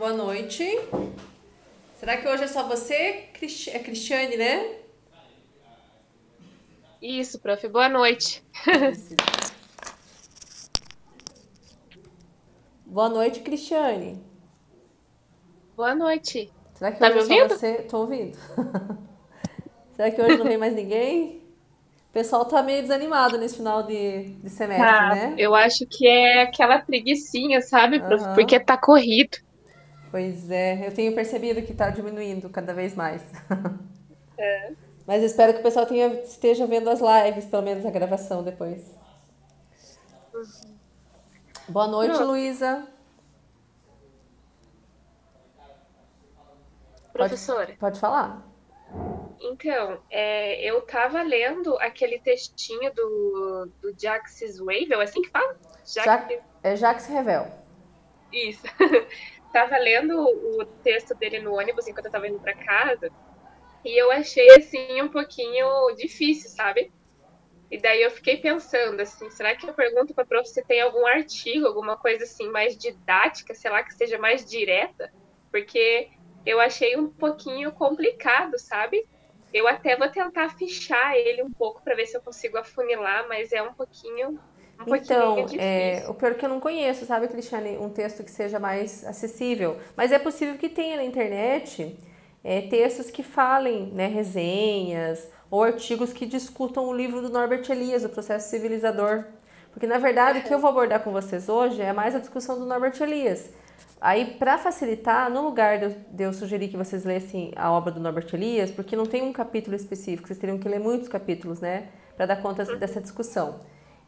Boa noite. Será que hoje é só você? É Cristiane, né? Isso, prof. Boa noite. Isso. Boa noite, Cristiane. Boa noite. Será que Tá hoje me é só ouvindo? você? Tô ouvindo. Será que hoje não vem mais ninguém? O pessoal tá meio desanimado nesse final de semestre, Tá, né? eu acho que é aquela preguicinha, sabe, prof? Porque Aham. tá corrido. Pois é, eu tenho percebido que tá diminuindo cada vez mais. Mas eu espero que o pessoal esteja vendo as lives, pelo menos a gravação depois. Boa noite, Prof, Luísa. Pode, professora, pode falar. então, eu tava lendo aquele textinho do Jacques Wavell, é assim que fala? Já, Jacques, é Jacques Revel. isso. Tava lendo o texto dele no ônibus enquanto eu tava indo pra casa, e eu achei, assim, um pouquinho difícil, sabe? E daí eu fiquei pensando assim, será que eu pergunto para a prof se tem algum artigo, alguma coisa assim mais didática, sei lá, que seja mais direta? Porque eu achei um pouquinho complicado, sabe? Eu até vou tentar fichar ele um pouco para ver se eu consigo afunilar, mas é um pouquinho Então, difícil. o pior é que eu não conheço, sabe, Cristiane, um texto que seja mais acessível. Mas é possível que tenha na internet textos que falem, né, resenhas ou artigos que discutam o livro do Norbert Elias, O Processo Civilizador. Porque, na verdade, o que eu vou abordar com vocês hoje é mais a discussão do Norbert Elias. Aí, para facilitar, no lugar de eu sugerir que vocês lessem a obra do Norbert Elias, porque não tem um capítulo específico, vocês teriam que ler muitos capítulos, né, para dar conta dessa discussão.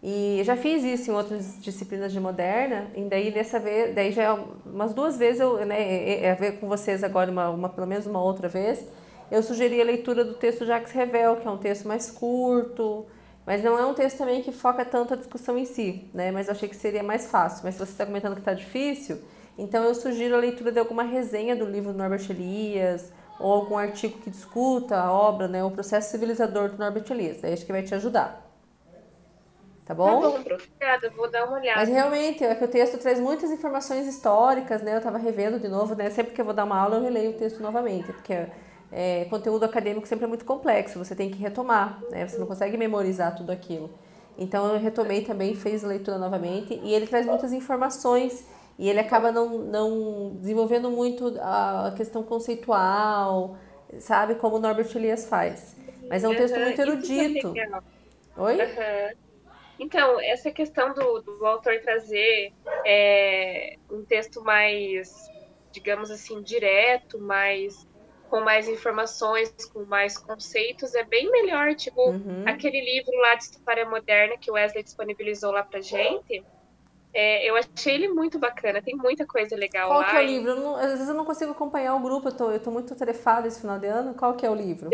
E eu já fiz isso em outras disciplinas de moderna, e daí dessa vez, daí já umas duas vezes eu, né, a ver com vocês agora pelo menos uma outra vez, eu sugeri a leitura do texto Jacques Revel, que é um texto mais curto, mas não é um texto também que foca tanto a discussão em si, né? Mas eu achei que seria mais fácil. Mas se você está comentando que está difícil, então eu sugiro a leitura de alguma resenha do livro do Norbert Elias ou algum artigo que discuta a obra, né, o processo civilizador do Norbert Elias. Aí acho que vai te ajudar, tá Tá bom? bom, prof. Obrigada, vou dar uma Mas olhada. realmente, é que o texto traz muitas informações históricas, né? Eu estava revendo de novo, né? Sempre que eu vou dar uma aula, eu releio o texto novamente, porque conteúdo acadêmico sempre é muito complexo, você tem que retomar, né? Você não consegue memorizar tudo aquilo. Então eu retomei também, fiz a leitura novamente, e ele traz muitas informações, e ele acaba não desenvolvendo muito a questão conceitual, sabe? Como o Norbert Elias faz. Mas é um texto Aham, muito isso que é erudito. legal. Oi? Aham. Então, essa questão do autor trazer um texto mais, digamos assim, direto, com mais informações, com mais conceitos, é bem melhor. Tipo, aquele livro lá de História Moderna que o Wesley disponibilizou lá pra gente, eu achei ele muito bacana, tem muita coisa legal Qual que é o lá. livro? Às vezes eu não consigo acompanhar o grupo, eu tô muito atarefada esse final de ano. Qual que é o livro?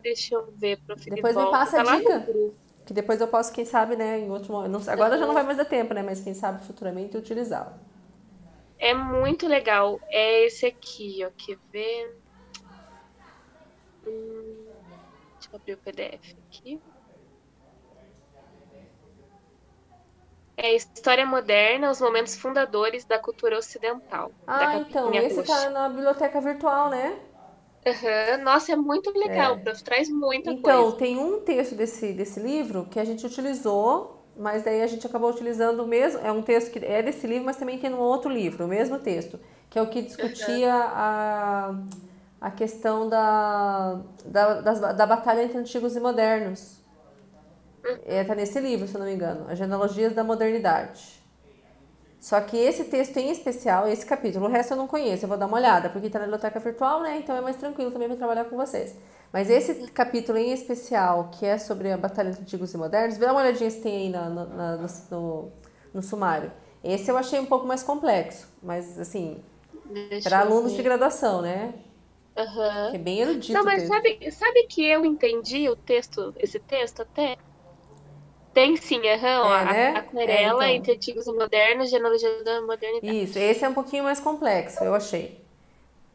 Deixa eu ver, prof, de Depois me volta. passa a Tá lá no dica, grupo. que depois eu posso, quem sabe, né, em outro momento. Agora já não vai mais dar tempo, né, mas quem sabe futuramente utilizá-lo. É muito legal. É esse aqui, ó. Quer ver? Deixa eu abrir o PDF aqui. É História Moderna, os momentos fundadores da cultura ocidental, da Ah, então, capinha esse tá roxa. na biblioteca virtual, né? Aham. Nossa, é muito legal, prof. Traz muita Então, coisa. tem um texto desse livro que a gente utilizou, mas daí a gente acabou utilizando o mesmo. É um texto que é desse livro, mas também tem um outro livro, o mesmo texto, que é o que Aham. discutia a questão da batalha entre antigos e modernos. Tá nesse livro, se eu não me engano, As Genealogias da Modernidade. Só que esse texto em especial, esse capítulo, o resto eu não conheço, eu vou dar uma olhada, porque está na biblioteca virtual, né? Então é mais tranquilo também para trabalhar com vocês. Mas esse capítulo em especial, que é sobre a Batalha entre Antigos e Modernos, dá uma olhadinha se tem aí no sumário. Esse eu achei um pouco mais complexo, mas assim, para Deixa eu alunos de ver. graduação, né? Que Aham. é bem Não, erudito o mas texto. sabe que eu entendi o texto, esse texto até? Tem sim, aham, ó, É, né? Aquarela Então. entre antigos e modernos, genealogia da Isso, modernidade. esse é um pouquinho mais complexo, eu achei.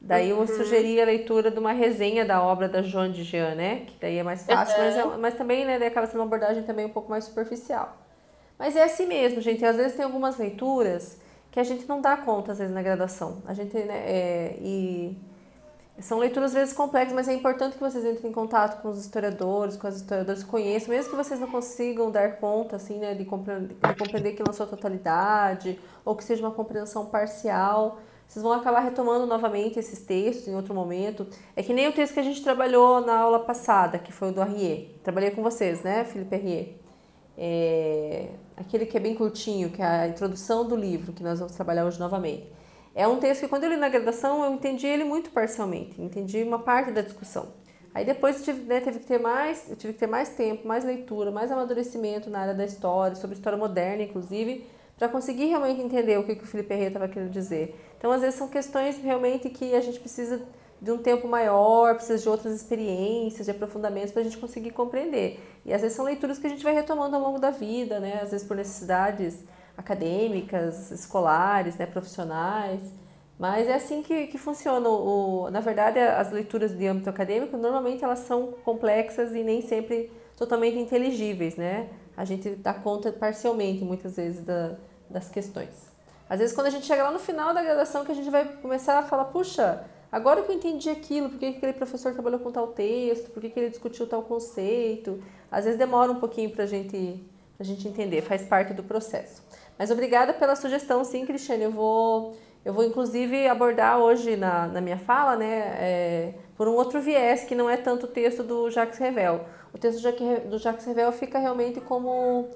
Daí eu Uhum. sugeri a leitura de uma resenha da obra da Joan de Jean, né? Que daí é mais fácil, Aham. mas também, né, daí acaba sendo uma abordagem também um pouco mais superficial. Mas é assim mesmo, gente. Às vezes tem algumas leituras que a gente não dá conta, às vezes, na graduação. A gente, né, e são leituras, às vezes, complexas, mas é importante que vocês entrem em contato com os historiadores, com as historiadoras que conheçam, mesmo que vocês não consigam dar conta, assim, né, de compreender aquilo na sua totalidade, ou que seja uma compreensão parcial. Vocês vão acabar retomando novamente esses textos em outro momento. É que nem o texto que a gente trabalhou na aula passada, que foi o do Arrier. Trabalhei com vocês, né, Felipe Arrier? Aquele que é bem curtinho, que é a introdução do livro, que nós vamos trabalhar hoje novamente. É um texto que quando eu li na graduação eu entendi ele muito parcialmente, entendi uma parte da discussão. Aí depois eu tive que ter mais tempo, mais leitura, mais amadurecimento na área da história, sobre história moderna inclusive, para conseguir realmente entender o que o Felipe Arrier estava querendo dizer. Então às vezes são questões realmente que a gente precisa de um tempo maior, precisa de outras experiências, de aprofundamentos para a gente conseguir compreender. E às vezes são leituras que a gente vai retomando ao longo da vida, né? Às vezes por necessidades acadêmicas, escolares, né? Profissionais. Mas é assim que funciona. Na verdade, as leituras de âmbito acadêmico, normalmente elas são complexas e nem sempre totalmente inteligíveis, né? A gente dá conta parcialmente, muitas vezes, das questões. Às vezes, quando a gente chega lá no final da graduação, que a gente vai começar a falar, puxa, agora que eu entendi aquilo, por que aquele professor trabalhou com tal texto, por que ele discutiu tal conceito, às vezes demora um pouquinho para a gente entender, faz parte do processo. Mas obrigada pela sugestão, sim, Cristiane, eu vou inclusive abordar hoje na minha fala, né, por um outro viés, que não é tanto o texto do Jacques Revel. O texto do Jacques Revel fica realmente como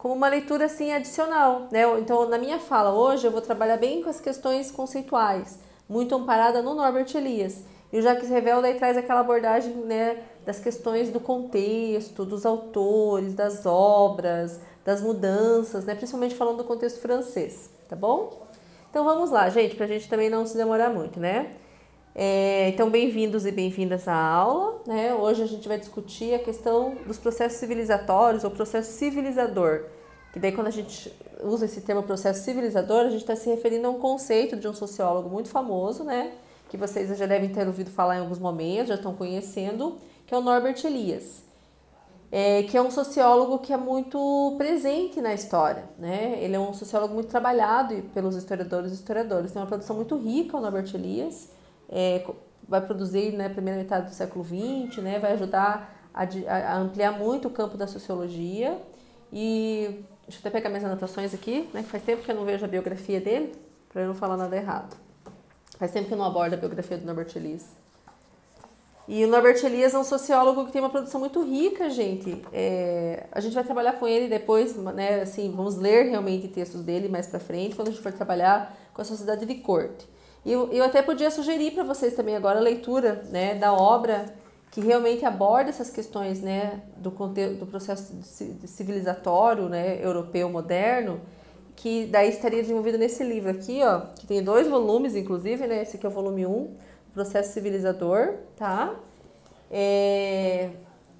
uma leitura assim adicional, né? Então, na minha fala hoje, eu vou trabalhar bem com as questões conceituais, muito amparada no Norbert Elias. E o Jacques Revel daí traz aquela abordagem, né, das questões do contexto, dos autores, das obras, das mudanças, né, principalmente falando do contexto francês, tá bom? Então vamos lá, gente, pra gente também não se demorar muito, né? Então, bem-vindos e bem-vindas à aula, né? Hoje a gente vai discutir a questão dos processos civilizatórios ou processo civilizador. Que daí, quando a gente usa esse termo processo civilizador, a gente está se referindo a um conceito de um sociólogo muito famoso, né? Que vocês já devem ter ouvido falar em alguns momentos, já estão conhecendo, que é o Norbert Elias. Que é um sociólogo que é muito presente na história, né? Ele é um sociólogo muito trabalhado pelos historiadores e historiadoras. Tem uma produção muito rica, o Norbert Elias. Vai produzir na primeira metade do século XX, né? Vai ajudar a ampliar muito o campo da sociologia. E deixa eu até pegar minhas anotações aqui, né? Faz tempo que eu não vejo a biografia dele, para eu não falar nada errado. Faz tempo que eu não abordo a biografia do Norbert Elias. E o Norbert Elias é um sociólogo que tem uma produção muito rica, gente. A gente vai trabalhar com ele depois, né? Assim, vamos ler realmente textos dele mais para frente, quando a gente for trabalhar com a sociedade de corte. E eu até podia sugerir para vocês também agora a leitura, né, da obra que realmente aborda essas questões, né, do processo civilizatório, né, europeu moderno, que daí estaria desenvolvido nesse livro aqui, ó, que tem 2 volumes, inclusive, né, esse aqui é o volume 1, Processo Civilizador, tá?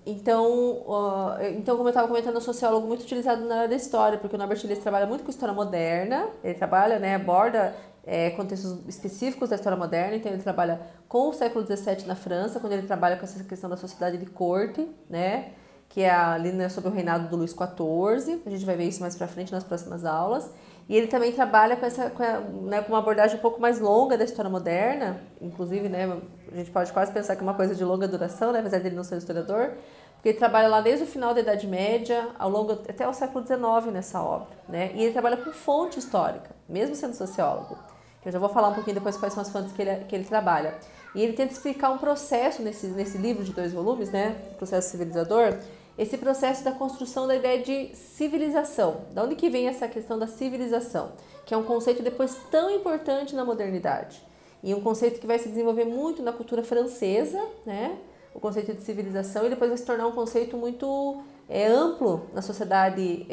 Então, como eu estava comentando, é um sociólogo muito utilizado na área da história, porque o Norbert Elias trabalha muito com história moderna, ele trabalha, né, aborda contextos específicos da história moderna, então ele trabalha com o século XVII na França, quando ele trabalha com essa questão da sociedade de corte, né, que é ali, né, sob o reinado do Luís XIV, a gente vai ver isso mais pra frente nas próximas aulas, e ele também trabalha com uma abordagem um pouco mais longa da história moderna, inclusive, né, a gente pode quase pensar que é uma coisa de longa duração, né, apesar dele não ser historiador, porque ele trabalha lá desde o final da Idade Média, até o século XIX nessa obra, né, e ele trabalha com fonte histórica, mesmo sendo sociólogo. Eu já vou falar um pouquinho depois quais são as fontes que ele trabalha. E ele tenta explicar um processo nesse livro de 2 volumes, né, Processo Civilizador, esse processo da construção da ideia de civilização. Da onde que vem essa questão da civilização? Que é um conceito depois tão importante na modernidade. E um conceito que vai se desenvolver muito na cultura francesa, né, o conceito de civilização, e depois vai se tornar um conceito muito amplo na sociedade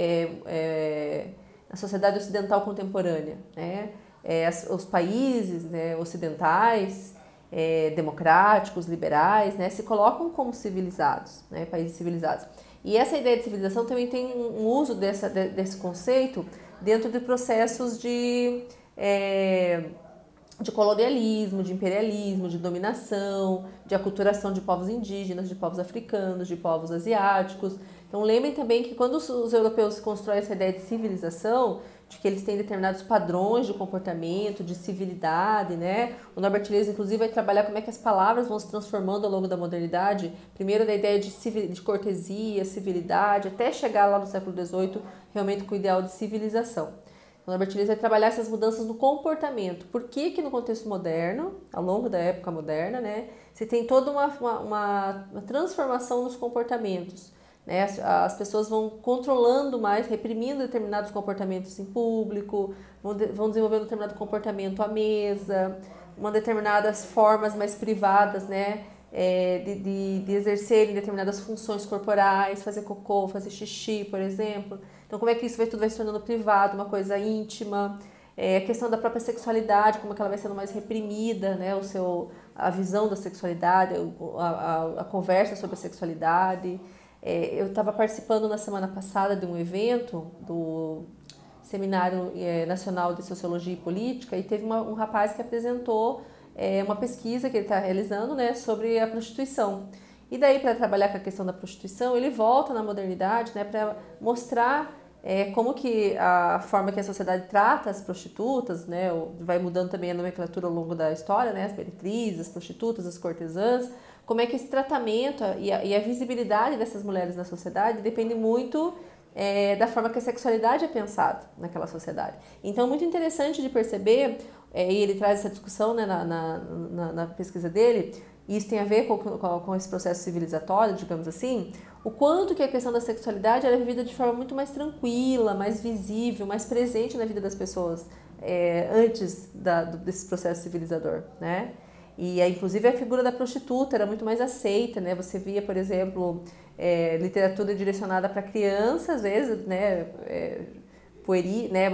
ocidental contemporânea, né? Os países, né, ocidentais, democráticos, liberais, né, se colocam como civilizados, né, países civilizados. E essa ideia de civilização também tem um uso desse conceito dentro de processos de colonialismo, de imperialismo, de dominação, de aculturação de povos indígenas, de povos africanos, de povos asiáticos. Então lembrem também que quando os europeus constroem essa ideia de civilização, de que eles têm determinados padrões de comportamento, de civilidade, né? O Norbert Elias, inclusive, vai trabalhar como é que as palavras vão se transformando ao longo da modernidade, primeiro da ideia de cortesia, civilidade, até chegar lá no século XVIII, realmente com o ideal de civilização. O Norbert Elias vai trabalhar essas mudanças no comportamento. Por que que no contexto moderno, ao longo da época moderna, né, você tem toda uma transformação nos comportamentos, né? As pessoas vão controlando mais, reprimindo determinados comportamentos em público, vão desenvolvendo determinado comportamento à mesa, determinadas formas mais privadas, né? De exercerem determinadas funções corporais, fazer cocô, fazer xixi, por exemplo. Então, como é que isso tudo vai se tornando privado, uma coisa íntima? A questão da própria sexualidade, como é que ela vai sendo mais reprimida, né? A visão da sexualidade, a conversa sobre a sexualidade. Eu estava participando na semana passada de um evento do Seminário Nacional de Sociologia e Política e teve um rapaz que apresentou uma pesquisa que ele está realizando, né, sobre a prostituição. E daí, para trabalhar com a questão da prostituição, ele volta na modernidade, né, para mostrar como que a forma que a sociedade trata as prostitutas, né, vai mudando também a nomenclatura ao longo da história, né, as meretrizes, as prostitutas, as cortesãs, como é que esse tratamento e a visibilidade dessas mulheres na sociedade depende muito da forma que a sexualidade é pensada naquela sociedade. Então, muito interessante de perceber, e ele traz essa discussão, né, na pesquisa dele, e isso tem a ver com esse processo civilizatório, digamos assim, o quanto que a questão da sexualidade era vivida de forma muito mais tranquila, mais visível, mais presente na vida das pessoas antes desse processo civilizador, né? E inclusive a figura da prostituta era muito mais aceita, né? Você via, por exemplo, literatura direcionada para crianças, às vezes, né? Pueril, né?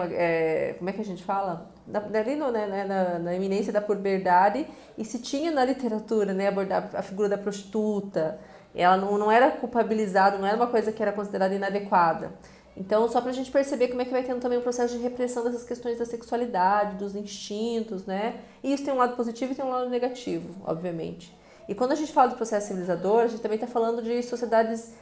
Como é que a gente fala? Na iminência da puberdade, e se tinha na literatura, né, abordar a figura da prostituta, ela não era culpabilizada, não era uma coisa que era considerada inadequada. Então, só para a gente perceber como é que vai tendo também um processo de repressão dessas questões da sexualidade, dos instintos, né? E isso tem um lado positivo e tem um lado negativo, obviamente. E quando a gente fala do processo civilizador, a gente também está falando de sociedades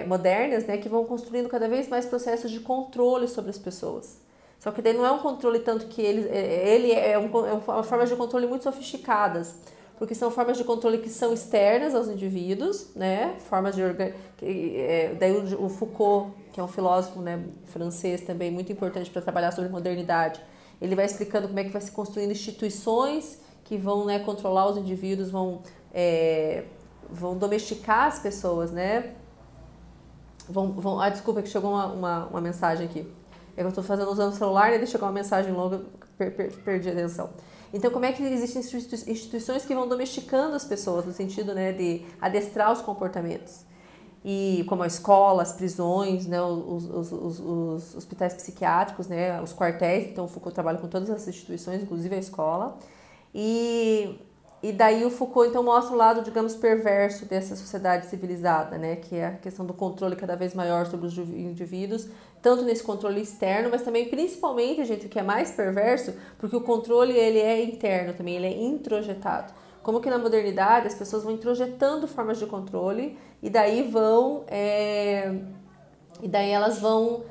modernas, né, que vão construindo cada vez mais processos de controle sobre as pessoas. Só que daí não é um controle tanto que ele é uma forma de controle muito sofisticadas, porque são formas de controle que são externas aos indivíduos, né? Formas de daí o Foucault, que é um filósofo, né, francês também muito importante para trabalhar sobre modernidade, ele vai explicando como é que vai se construindo instituições que vão, né, controlar os indivíduos, vão domesticar as pessoas, né? Desculpa que chegou uma mensagem aqui. É que eu estou usando o celular e chegou uma mensagem longa, perdi a atenção. Então, como é que existem instituições que vão domesticando as pessoas, no sentido, né, de adestrar os comportamentos? E como a escola, as prisões, né, os hospitais psiquiátricos, né, os quartéis. Então, o Foucault trabalha com todas as instituições, inclusive a escola. E daí o Foucault, então, mostra o lado, digamos, perverso dessa sociedade civilizada, né, que é a questão do controle cada vez maior sobre os indivíduos, tanto nesse controle externo, mas também, principalmente, gente, o que é mais perverso, porque o controle, ele é interno também, ele é introjetado. Como que na modernidade as pessoas vão introjetando formas de controle e daí elas vão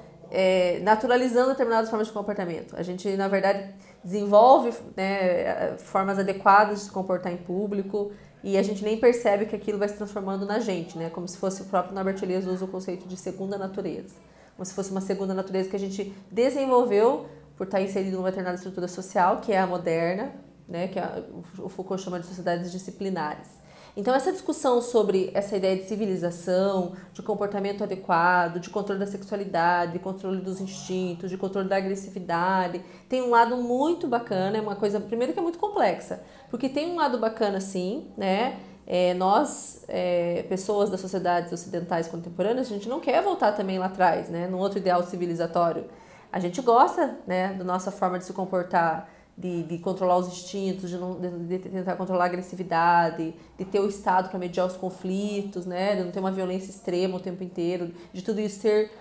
naturalizando determinadas formas de comportamento. A gente, na verdade, desenvolve, né, formas adequadas de se comportar em público e a gente nem percebe que aquilo vai se transformando na gente, né? Como se fosse o próprio Norbert Elias usa o conceito de segunda natureza. Como se fosse uma segunda natureza que a gente desenvolveu por estar inserido numa determinada estrutura social, que é a moderna, né, que o Foucault chama de sociedades disciplinares. Então, essa discussão sobre essa ideia de civilização, de comportamento adequado, de controle da sexualidade, de controle dos instintos, de controle da agressividade, tem um lado muito bacana, é uma coisa, primeiro, que é muito complexa, porque tem um lado bacana, sim, né? Nós, pessoas das sociedades ocidentais contemporâneas, a gente não quer voltar também lá atrás, né, num outro ideal civilizatório. A gente gosta, né, da nossa forma de se comportar, de controlar os instintos, de tentar controlar a agressividade, de ter o Estado para mediar os conflitos, né, de não ter uma violência extrema o tempo inteiro, de tudo isso ser,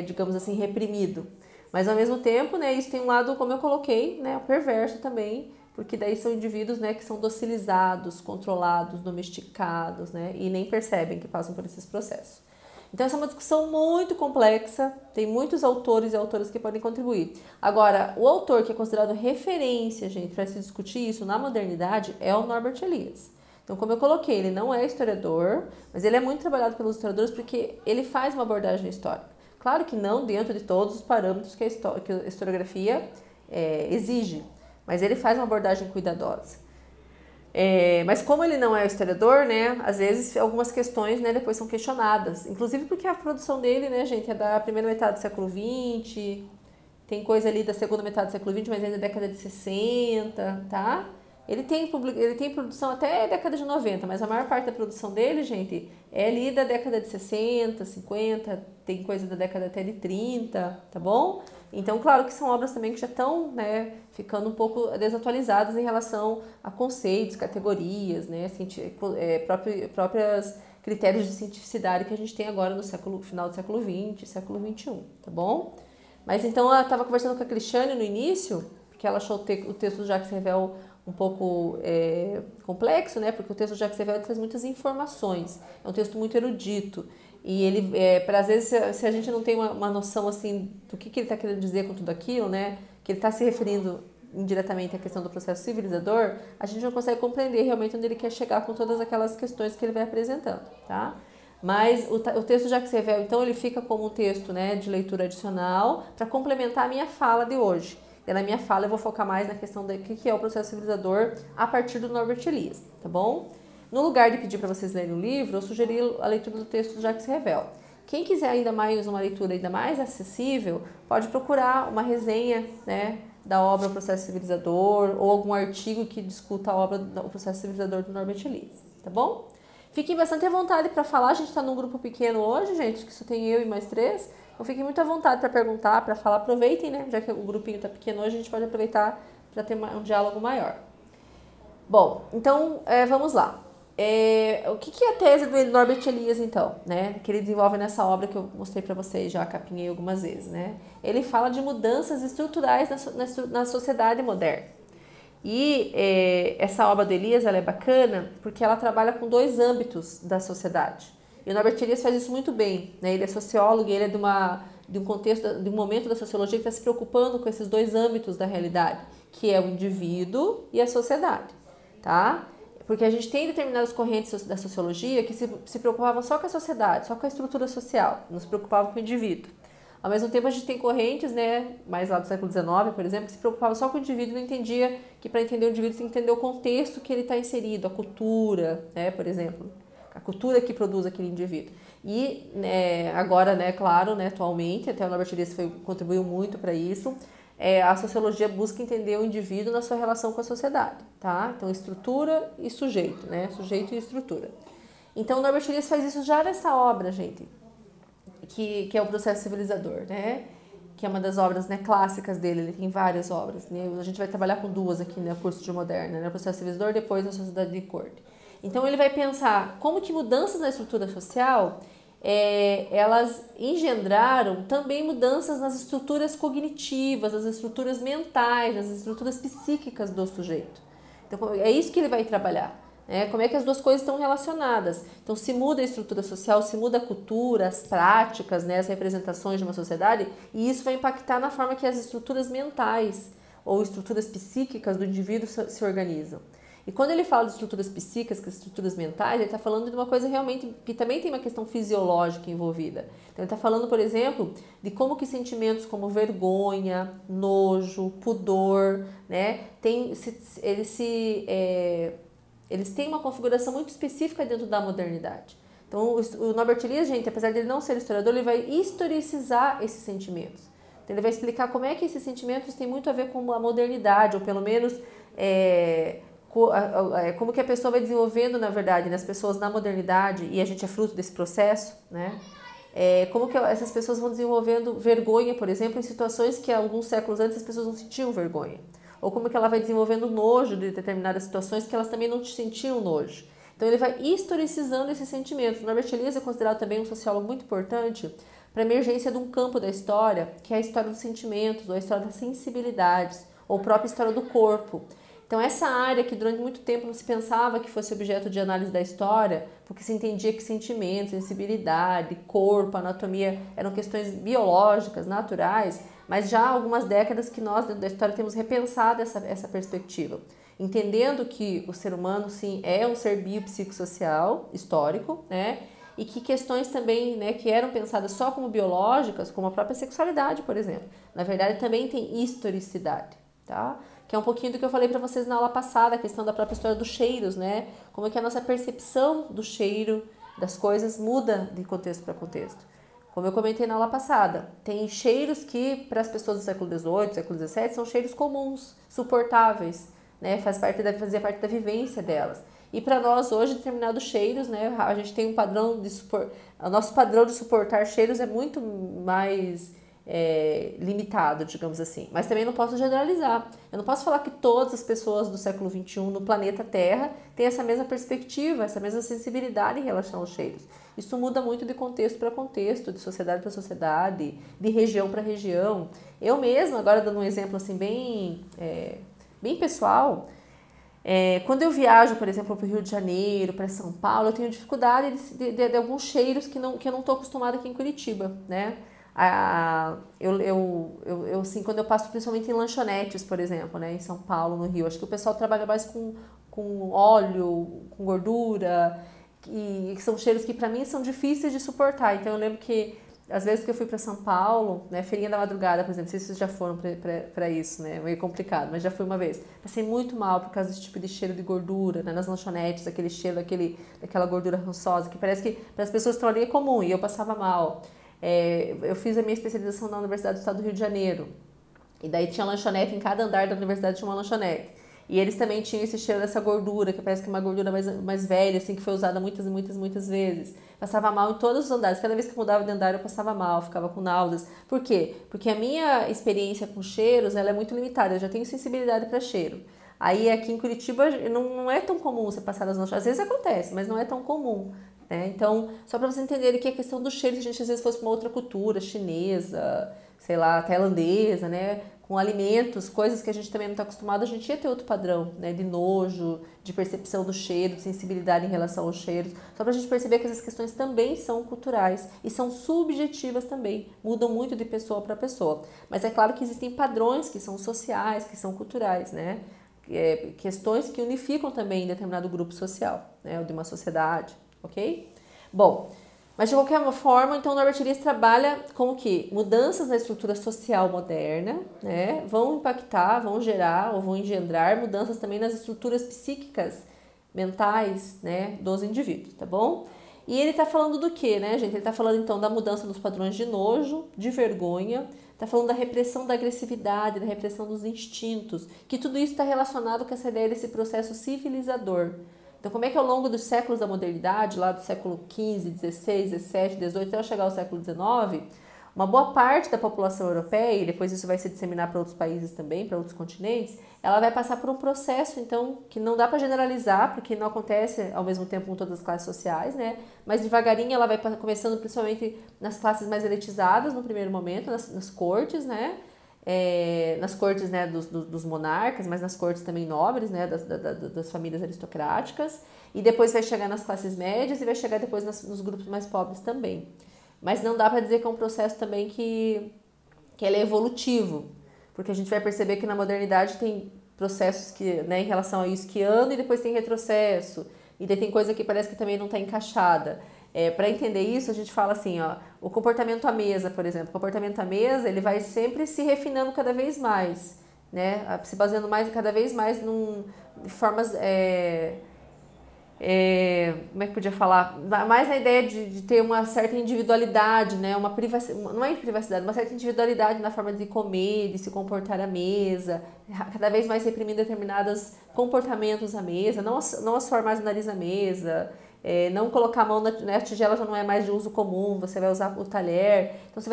digamos assim, reprimido. Mas, ao mesmo tempo, né, isso tem um lado, como eu coloquei, né, perverso também, porque daí são indivíduos, né, que são docilizados, controlados, domesticados, né, e nem percebem que passam por esses processos. Então essa é uma discussão muito complexa, tem muitos autores e autoras que podem contribuir. Agora, o autor que é considerado referência, gente, para se discutir isso na modernidade é o Norbert Elias. Então, como eu coloquei, ele não é historiador, mas ele é muito trabalhado pelos historiadores porque ele faz uma abordagem histórica. Claro que não dentro de todos os parâmetros que a historiografia exige, mas ele faz uma abordagem cuidadosa. Mas como ele não é historiador, né, às vezes algumas questões, né, depois são questionadas. Inclusive porque a produção dele, né, gente, é da primeira metade do século XX, tem coisa ali da segunda metade do século XX, mas ainda da década de 60, tá? Ele tem produção até a década de 90, mas a maior parte da produção dele, gente, é ali da década de 60, 50, tem coisa da década até de 30, tá bom? Então, claro que são obras também que já estão, né, ficando um pouco desatualizadas em relação a conceitos, categorias, né, próprios critérios de cientificidade que a gente tem agora no final do século XX, século XXI, tá bom? Mas então, eu estava conversando com a Cristiane no início, porque ela achou o texto do Jacques Revel um pouco complexo, né? Porque o texto do Jacques Revel traz muitas informações, é um texto muito erudito. E ele, às vezes, se a gente não tem uma noção assim do que ele está querendo dizer com tudo aquilo, né? Que ele está se referindo indiretamente à questão do processo civilizador, a gente não consegue compreender realmente onde ele quer chegar com todas aquelas questões que ele vai apresentando, tá? Mas o texto do Jacques Revel, então, ele fica como um texto, né, de leitura adicional para complementar a minha fala de hoje. E na minha fala eu vou focar mais na questão do que é o processo civilizador a partir do Norbert Elias, tá bom? No lugar de pedir para vocês lerem o livro, eu sugeri a leitura do texto do Jacques Revel. Quem quiser ainda mais uma leitura ainda mais acessível, pode procurar uma resenha, né, da obra O Processo Civilizador ou algum artigo que discuta a obra O Processo Civilizador do Norbert Elias, tá bom? Fiquem bastante à vontade para falar, a gente está num grupo pequeno hoje, gente, que só tem eu e mais 3. Então fiquem muito à vontade para perguntar, para falar, aproveitem, né? Já que o grupinho está pequeno hoje, a gente pode aproveitar para ter um diálogo maior. Bom, então vamos lá. O que é a tese do Norbert Elias, então, né? Que ele desenvolve nessa obra que eu mostrei para vocês, já capinhei algumas vezes, né? Ele fala de mudanças estruturais na sociedade moderna. E essa obra do Elias, ela é bacana porque ela trabalha com 2 âmbitos da sociedade. E o Norbert Elias faz isso muito bem, né? Ele é sociólogo e ele é de um contexto, de um momento da sociologia que está se preocupando com esses 2 âmbitos da realidade, que é o indivíduo e a sociedade, tá? Porque a gente tem determinadas correntes da sociologia que se preocupavam só com a sociedade, só com a estrutura social, não se preocupavam com o indivíduo. Ao mesmo tempo, a gente tem correntes, né, mais lá do século XIX, por exemplo, que se preocupavam só com o indivíduo e não entendia que para entender o indivíduo você tem que entender o contexto que ele está inserido, a cultura, né, por exemplo, a cultura que produz aquele indivíduo. E agora, né, claro, né, atualmente, até o Norbert Elias contribuiu muito para isso, a sociologia busca entender o indivíduo na sua relação com a sociedade, tá? Então, estrutura e sujeito, né, sujeito e estrutura. Então, o Norbert Elias faz isso já nessa obra, gente, que é o Processo Civilizador, né? Que é uma das obras, né, clássicas dele. Ele tem várias obras, né? A gente vai trabalhar com 2 aqui no curso de Moderna, né? O Processo Civilizador, depois a Sociedade de Corte. Então ele vai pensar como que mudanças na estrutura social elas engendraram também mudanças nas estruturas cognitivas, nas estruturas mentais, nas estruturas psíquicas do sujeito. Então é isso que ele vai trabalhar. Como é que as 2 coisas estão relacionadas? Então, se muda a estrutura social, se muda a cultura, as práticas, né, as representações de uma sociedade, e isso vai impactar na forma que as estruturas mentais ou estruturas psíquicas do indivíduo se organizam. E quando ele fala de estruturas psíquicas, estruturas mentais, ele está falando de uma coisa realmente que também tem uma questão fisiológica envolvida. Então, ele está falando, por exemplo, de como que sentimentos como vergonha, nojo, pudor, né, eles têm uma configuração muito específica dentro da modernidade. Então, o Norbert Elias, gente, apesar de ele não ser historiador, ele vai historicizar esses sentimentos. Então, ele vai explicar como é que esses sentimentos têm muito a ver com a modernidade, ou pelo menos como que a pessoa vai desenvolvendo, na verdade, nas pessoas na modernidade, e a gente é fruto desse processo, né? Como que essas pessoas vão desenvolvendo vergonha, por exemplo, em situações que alguns séculos antes as pessoas não sentiam vergonha. Ou como que ela vai desenvolvendo nojo de determinadas situações que elas também não sentiam nojo. Então ele vai historicizando esses sentimentos. Norbert Elias é considerado também um sociólogo muito importante para a emergência de um campo da história, que é a história dos sentimentos, ou a história das sensibilidades, ou a própria história do corpo. Então essa área que durante muito tempo não se pensava que fosse objeto de análise da história, porque se entendia que sentimentos, sensibilidade, corpo, anatomia eram questões biológicas, naturais, mas já há algumas décadas que nós dentro da história temos repensado essa perspectiva, entendendo que o ser humano sim é um ser biopsicossocial histórico, né? E que questões também, né, que eram pensadas só como biológicas, como a própria sexualidade, por exemplo, na verdade também tem historicidade, tá? Que é um pouquinho do que eu falei para vocês na aula passada, a questão da própria história dos cheiros, né? Como é que a nossa percepção do cheiro das coisas muda de contexto para contexto. Como eu comentei na aula passada, tem cheiros que para as pessoas do século XVIII, século XVII, são cheiros comuns, suportáveis, né? Fazia parte da vivência delas. E para nós hoje, determinados cheiros, né, a gente tem um padrão de o nosso padrão de suportar cheiros é muito mais limitado, digamos assim. Mas também não posso generalizar. Eu não posso falar que todas as pessoas do século XXI no planeta Terra têm essa mesma perspectiva, essa mesma sensibilidade em relação aos cheiros. Isso muda muito de contexto para contexto, de sociedade para sociedade, de região para região. Eu mesma, agora dando um exemplo assim bem pessoal, quando eu viajo, por exemplo, para o Rio de Janeiro, para São Paulo, eu tenho dificuldade de alguns cheiros que eu não estou acostumada aqui em Curitiba, né? Assim, quando eu passo principalmente em lanchonetes, por exemplo, né, em São Paulo, no Rio, acho que o pessoal trabalha mais com óleo, com gordura, e que são cheiros que para mim são difíceis de suportar. Então eu lembro que às vezes que eu fui para São Paulo, né, feirinha da madrugada, por exemplo, não sei se vocês já foram para isso, né, meio complicado, mas já fui uma vez. Passei muito mal por causa desse tipo de cheiro de gordura, né, nas lanchonetes, aquele cheiro daquela gordura rançosa, que parece que para as pessoas que estão ali é comum, e eu passava mal. Eu fiz a minha especialização na Universidade do Estado do Rio de Janeiro, e daí tinha lanchonete, em cada andar da universidade tinha uma lanchonete. E eles também tinham esse cheiro dessa gordura, que parece que é uma gordura mais velha, assim, que foi usada muitas vezes. Passava mal em todos os andares. Cada vez que eu mudava de andar, eu passava mal, ficava com náuseas. Por quê? Porque a minha experiência com cheiros, ela é muito limitada. Eu já tenho sensibilidade para cheiro. Aí aqui em Curitiba não é tão comum você passar nas lanchonetes. Às vezes acontece, mas não é tão comum, né? Então, só para vocês entenderem que a questão do cheiro, se a gente às vezes fosse uma outra cultura, chinesa, sei lá, tailandesa, né? Com alimentos, coisas que a gente também não está acostumado, a gente ia ter outro padrão, né, de nojo, de percepção do cheiro, de sensibilidade em relação aos cheiros, só para a gente perceber que essas questões também são culturais e são subjetivas também, mudam muito de pessoa para pessoa. Mas é claro que existem padrões que são sociais, que são culturais, né, questões que unificam também determinado grupo social, né, ou de uma sociedade, ok? Bom, mas de qualquer forma, então o Norbert Elias trabalha com o quê? Mudanças na estrutura social moderna, né? Vão impactar, vão gerar ou vão engendrar mudanças também nas estruturas psíquicas, mentais, né, dos indivíduos, tá bom? E ele tá falando do quê, né, gente? Ele tá falando então da mudança dos padrões de nojo, de vergonha, tá falando da repressão da agressividade, da repressão dos instintos, que tudo isso está relacionado com essa ideia desse processo civilizador. Então, como é que ao longo dos séculos da modernidade, lá do século XV, XVI, XVII, XVIII, até chegar ao século XIX, uma boa parte da população europeia, e depois isso vai se disseminar para outros países também, para outros continentes, ela vai passar por um processo, então, que não dá para generalizar, porque não acontece ao mesmo tempo com todas as classes sociais, né? Mas devagarinho ela vai começando principalmente nas classes mais elitizadas, no primeiro momento, nas cortes, né? Nas cortes, né, dos monarcas, mas nas cortes também nobres, né, das famílias aristocráticas, e depois vai chegar nas classes médias e vai chegar depois nos grupos mais pobres também. Mas não dá para dizer que é um processo também que ele é evolutivo, porque a gente vai perceber que na modernidade tem processos que, né, em relação a isso que andam e depois tem retrocesso, e daí tem coisa que parece que também não está encaixada. Para entender isso, a gente fala assim, ó, o comportamento à mesa, por exemplo. O comportamento à mesa, ele vai sempre se refinando cada vez mais, né? Se baseando cada vez mais em formas... como é que podia falar? Mais na ideia de ter uma certa individualidade, né? Uma privacidade, não é privacidade, uma certa individualidade na forma de comer, de se comportar à mesa, cada vez mais reprimindo determinados comportamentos à mesa, não assoar mais o nariz à mesa, não colocar a mão na tigela já não é mais de uso comum, você vai usar o talher. Então você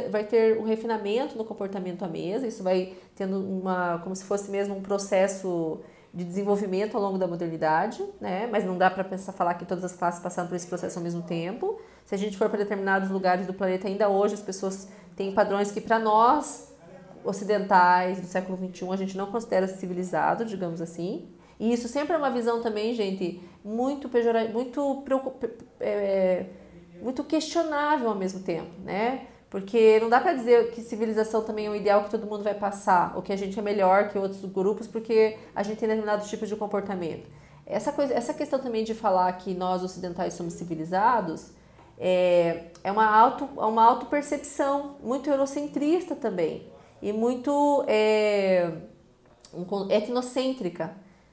vai ter um refinamento no comportamento à mesa, isso vai tendo como se fosse mesmo um processo de desenvolvimento ao longo da modernidade, né? Mas não dá para falar que todas as classes passaram por esse processo ao mesmo tempo. Se a gente for para determinados lugares do planeta, ainda hoje as pessoas têm padrões que para nós ocidentais do século XXI a gente não considera civilizado, digamos assim. E isso sempre é uma visão também, gente, muito pejorativa, muito questionável ao mesmo tempo, né? Porque não dá para dizer que civilização também é um ideal que todo mundo vai passar, ou que a gente é melhor que outros grupos porque a gente tem determinados tipos de comportamento. Essa questão também de falar que nós ocidentais somos civilizados é uma autopercepção muito eurocentrista também e muito etnocêntrica.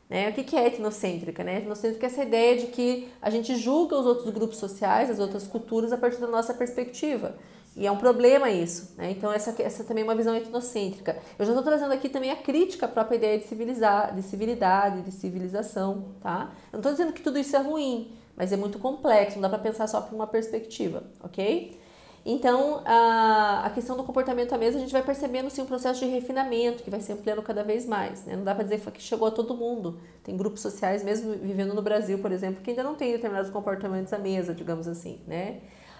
Né? O que é etnocêntrica? Né? Etnocêntrica é essa ideia de que a gente julga os outros grupos sociais, as outras culturas a partir da nossa perspectiva. E é um problema isso, né? Então essa também é uma visão etnocêntrica. Eu já estou trazendo aqui também a crítica à própria ideia de civilidade, de civilização, tá? Eu não estou dizendo que tudo isso é ruim, mas é muito complexo, não dá para pensar só por uma perspectiva, ok? Então, a questão do comportamento à mesa, a gente vai percebendo sim um processo de refinamento, que vai se ampliando cada vez mais, né? Não dá para dizer que chegou a todo mundo. Tem grupos sociais, mesmo vivendo no Brasil, por exemplo, que ainda não tem determinados comportamentos à mesa, digamos assim, né?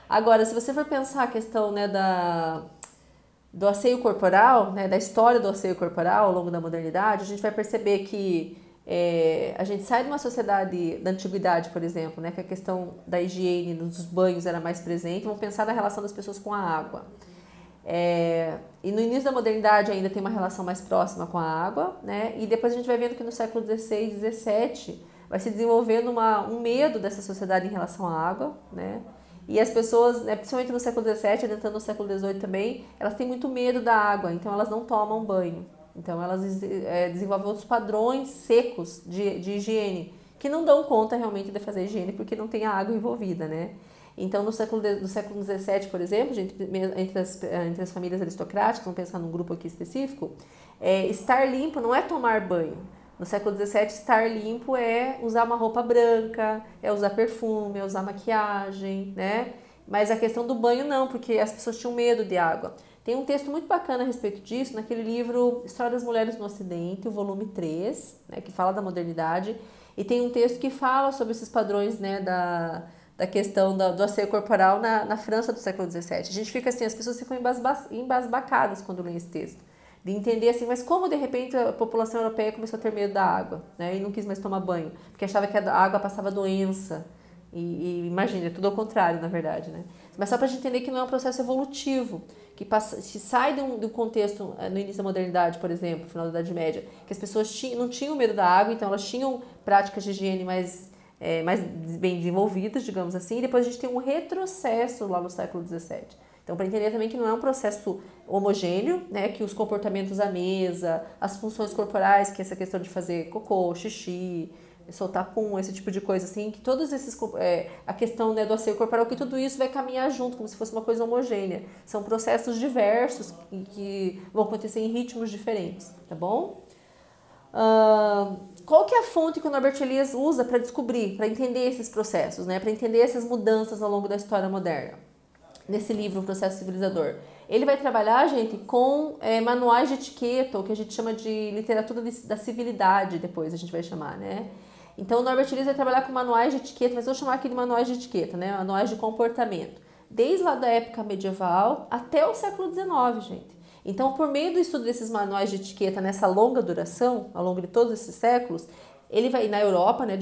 Agora, se você for pensar a questão, né, do asseio corporal, né, da história do asseio corporal ao longo da modernidade, a gente vai perceber que a gente sai de uma sociedade da antiguidade, por exemplo, né, que a questão da higiene, dos banhos era mais presente. Vamos pensar na relação das pessoas com a água. E no início da modernidade ainda tem uma relação mais próxima com a água, né, e depois a gente vai vendo que no século XVI, XVII vai se desenvolvendo um medo dessa sociedade em relação à água, né. E as pessoas, principalmente no século XVII, adentrando no século XVIII também, elas têm muito medo da água, então elas não tomam banho. Então elas desenvolvem outros padrões secos de higiene, que não dão conta realmente de fazer higiene, porque não tem a água envolvida, né? Então no século XVII, por exemplo, gente, entre as famílias aristocráticas, vamos pensar num grupo aqui específico, estar limpo não é tomar banho. No século XVII, estar limpo é usar uma roupa branca, é usar perfume, é usar maquiagem, né? Mas a questão do banho não, porque as pessoas tinham medo de água. Tem um texto muito bacana a respeito disso, naquele livro História das Mulheres no Ocidente, o volume 3, né, que fala da modernidade, e tem um texto que fala sobre esses padrões, né, da questão do asseio corporal na França do século XVII. A gente fica assim, as pessoas ficam embasbacadas quando lêem esse texto. De entender assim, mas como de repente a população europeia começou a ter medo da água, né? E não quis mais tomar banho, porque achava que a água passava doença. E imagina, é tudo ao contrário, na verdade, né? Mas só para a gente entender que não é um processo evolutivo, que se sai de um contexto no início da modernidade, por exemplo, no final da Idade Média, que as pessoas não tinham medo da água, então elas tinham práticas de higiene mais bem desenvolvidas, digamos assim, e depois a gente tem um retrocesso lá no século XVII. Então, para entender também que não é um processo homogêneo, né, que os comportamentos à mesa, as funções corporais, que é essa questão de fazer cocô, xixi, soltar pum, esse tipo de coisa, assim, que todos esses, a questão, né, do asseio corporal, que tudo isso vai caminhar junto, como se fosse uma coisa homogênea. São processos diversos que vão acontecer em ritmos diferentes, tá bom? Qual que é a fonte que o Norbert Elias usa para descobrir, para entender esses processos, né, para entender essas mudanças ao longo da história moderna? Nesse livro, O Processo Civilizador. Ele vai trabalhar, gente, com manuais de etiqueta, o que a gente chama de literatura da civilidade, depois a gente vai chamar, né? Então, o Norbert Elias vai trabalhar com manuais de etiqueta, mas eu vou chamar aqui de manuais de etiqueta, né? Manuais de comportamento. Desde lá da época medieval até o século XIX, gente. Então, por meio do estudo desses manuais de etiqueta nessa longa duração, ao longo de todos esses séculos, ele vai, na Europa, né,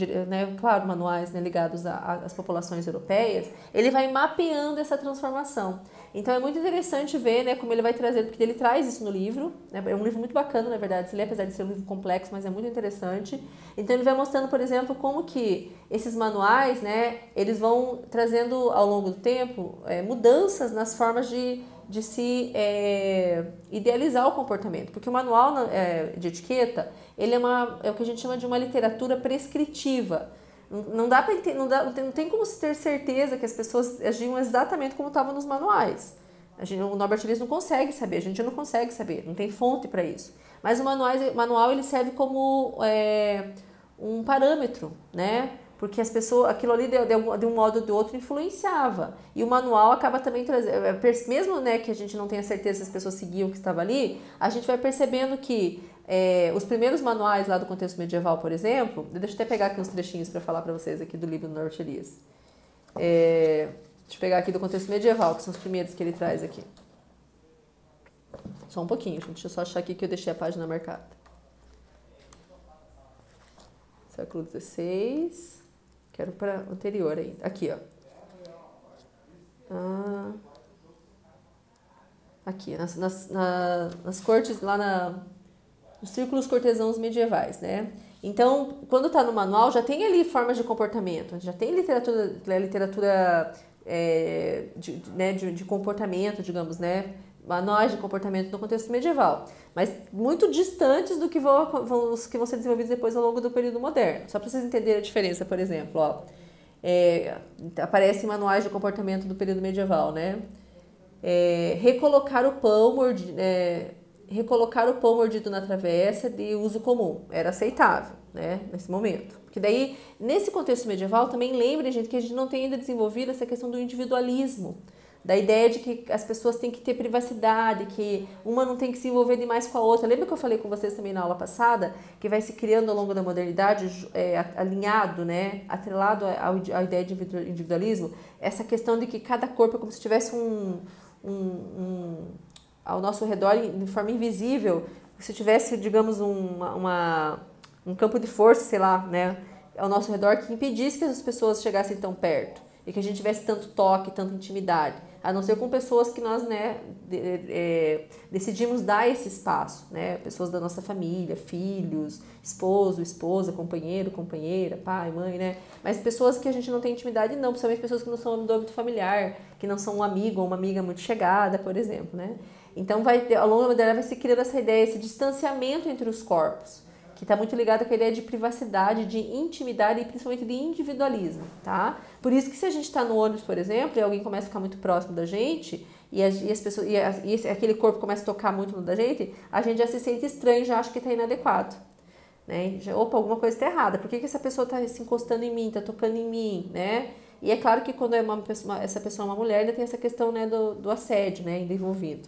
claro, manuais, né, ligados às populações europeias, ele vai mapeando essa transformação. Então é muito interessante ver, né, como ele vai trazer, porque ele traz isso no livro, né, é um livro muito bacana, na verdade, se lê, apesar de ser um livro complexo, mas é muito interessante. Então ele vai mostrando, por exemplo, como que esses manuais, né, eles vão trazendo ao longo do tempo mudanças nas formas de se idealizar o comportamento, porque o manual de etiqueta, ele é o que a gente chama de uma literatura prescritiva. Não dá para não tem como se ter certeza que as pessoas agiam exatamente como estavam nos manuais. O Norbert Elias não consegue saber, a gente não consegue saber, não tem fonte para isso. Mas o manual ele serve como um parâmetro, né? Porque as pessoas, aquilo ali de um modo ou de outro influenciava. E o manual acaba também trazendo, mesmo, né, que a gente não tenha certeza se as pessoas seguiam o que estava ali, a gente vai percebendo que os primeiros manuais lá do contexto medieval, por exemplo, deixa eu até pegar aqui uns trechinhos para falar para vocês aqui do livro do Norbert Elias. Deixa eu pegar aqui do contexto medieval, que são os primeiros que ele traz aqui. Só um pouquinho, gente. Deixa eu só achar aqui que eu deixei a página marcada. Século XVI. Quero para anterior ainda. Aqui, ó. Aqui, nas cortes, lá nos círculos cortesãos medievais, né? Então, quando está no manual, já tem ali formas de comportamento, já tem literatura de comportamento, digamos, né? Manuais de comportamento no contexto medieval, mas muito distantes do que vão ser desenvolvidos depois ao longo do período moderno. Só para vocês entenderem a diferença, por exemplo, ó, aparecem manuais de comportamento do período medieval, né? Recolocar o pão mordido na travessa de uso comum era aceitável, né, nesse momento. Porque daí, nesse contexto medieval, também lembrem, gente, que a gente não tem ainda desenvolvido essa questão do individualismo, da ideia de que as pessoas têm que ter privacidade, que uma não tem que se envolver demais com a outra. Lembra que eu falei com vocês também na aula passada, que vai se criando ao longo da modernidade, alinhado, né, atrelado à ideia de individualismo, essa questão de que cada corpo é como se tivesse ao nosso redor, de forma invisível, se tivesse, digamos, um campo de força, sei lá, né, ao nosso redor, que impedisse que as pessoas chegassem tão perto e que a gente tivesse tanto toque, tanta intimidade, a não ser com pessoas que nós, né, decidimos dar esse espaço, né, pessoas da nossa família, filhos, esposo, esposa, companheiro, companheira, pai, mãe, né, mas pessoas que a gente não tem intimidade, não, principalmente pessoas que não são do âmbito familiar, que não são um amigo ou uma amiga muito chegada, por exemplo, né. Então, ao longo da modernidade vai se criando essa ideia, esse distanciamento entre os corpos, que está muito ligado com a ideia de privacidade, de intimidade e principalmente de individualismo, tá? Por isso que se a gente está no ônibus, por exemplo, e alguém começa a ficar muito próximo da gente, e aquele corpo começa a tocar muito no da gente, a gente já se sente estranho, já acha que está inadequado, né? Opa, alguma coisa está errada, por que essa pessoa está se encostando em mim, está tocando em mim, né? E é claro que quando essa pessoa é uma mulher, ainda tem essa questão, né, do assédio, né, ainda envolvido.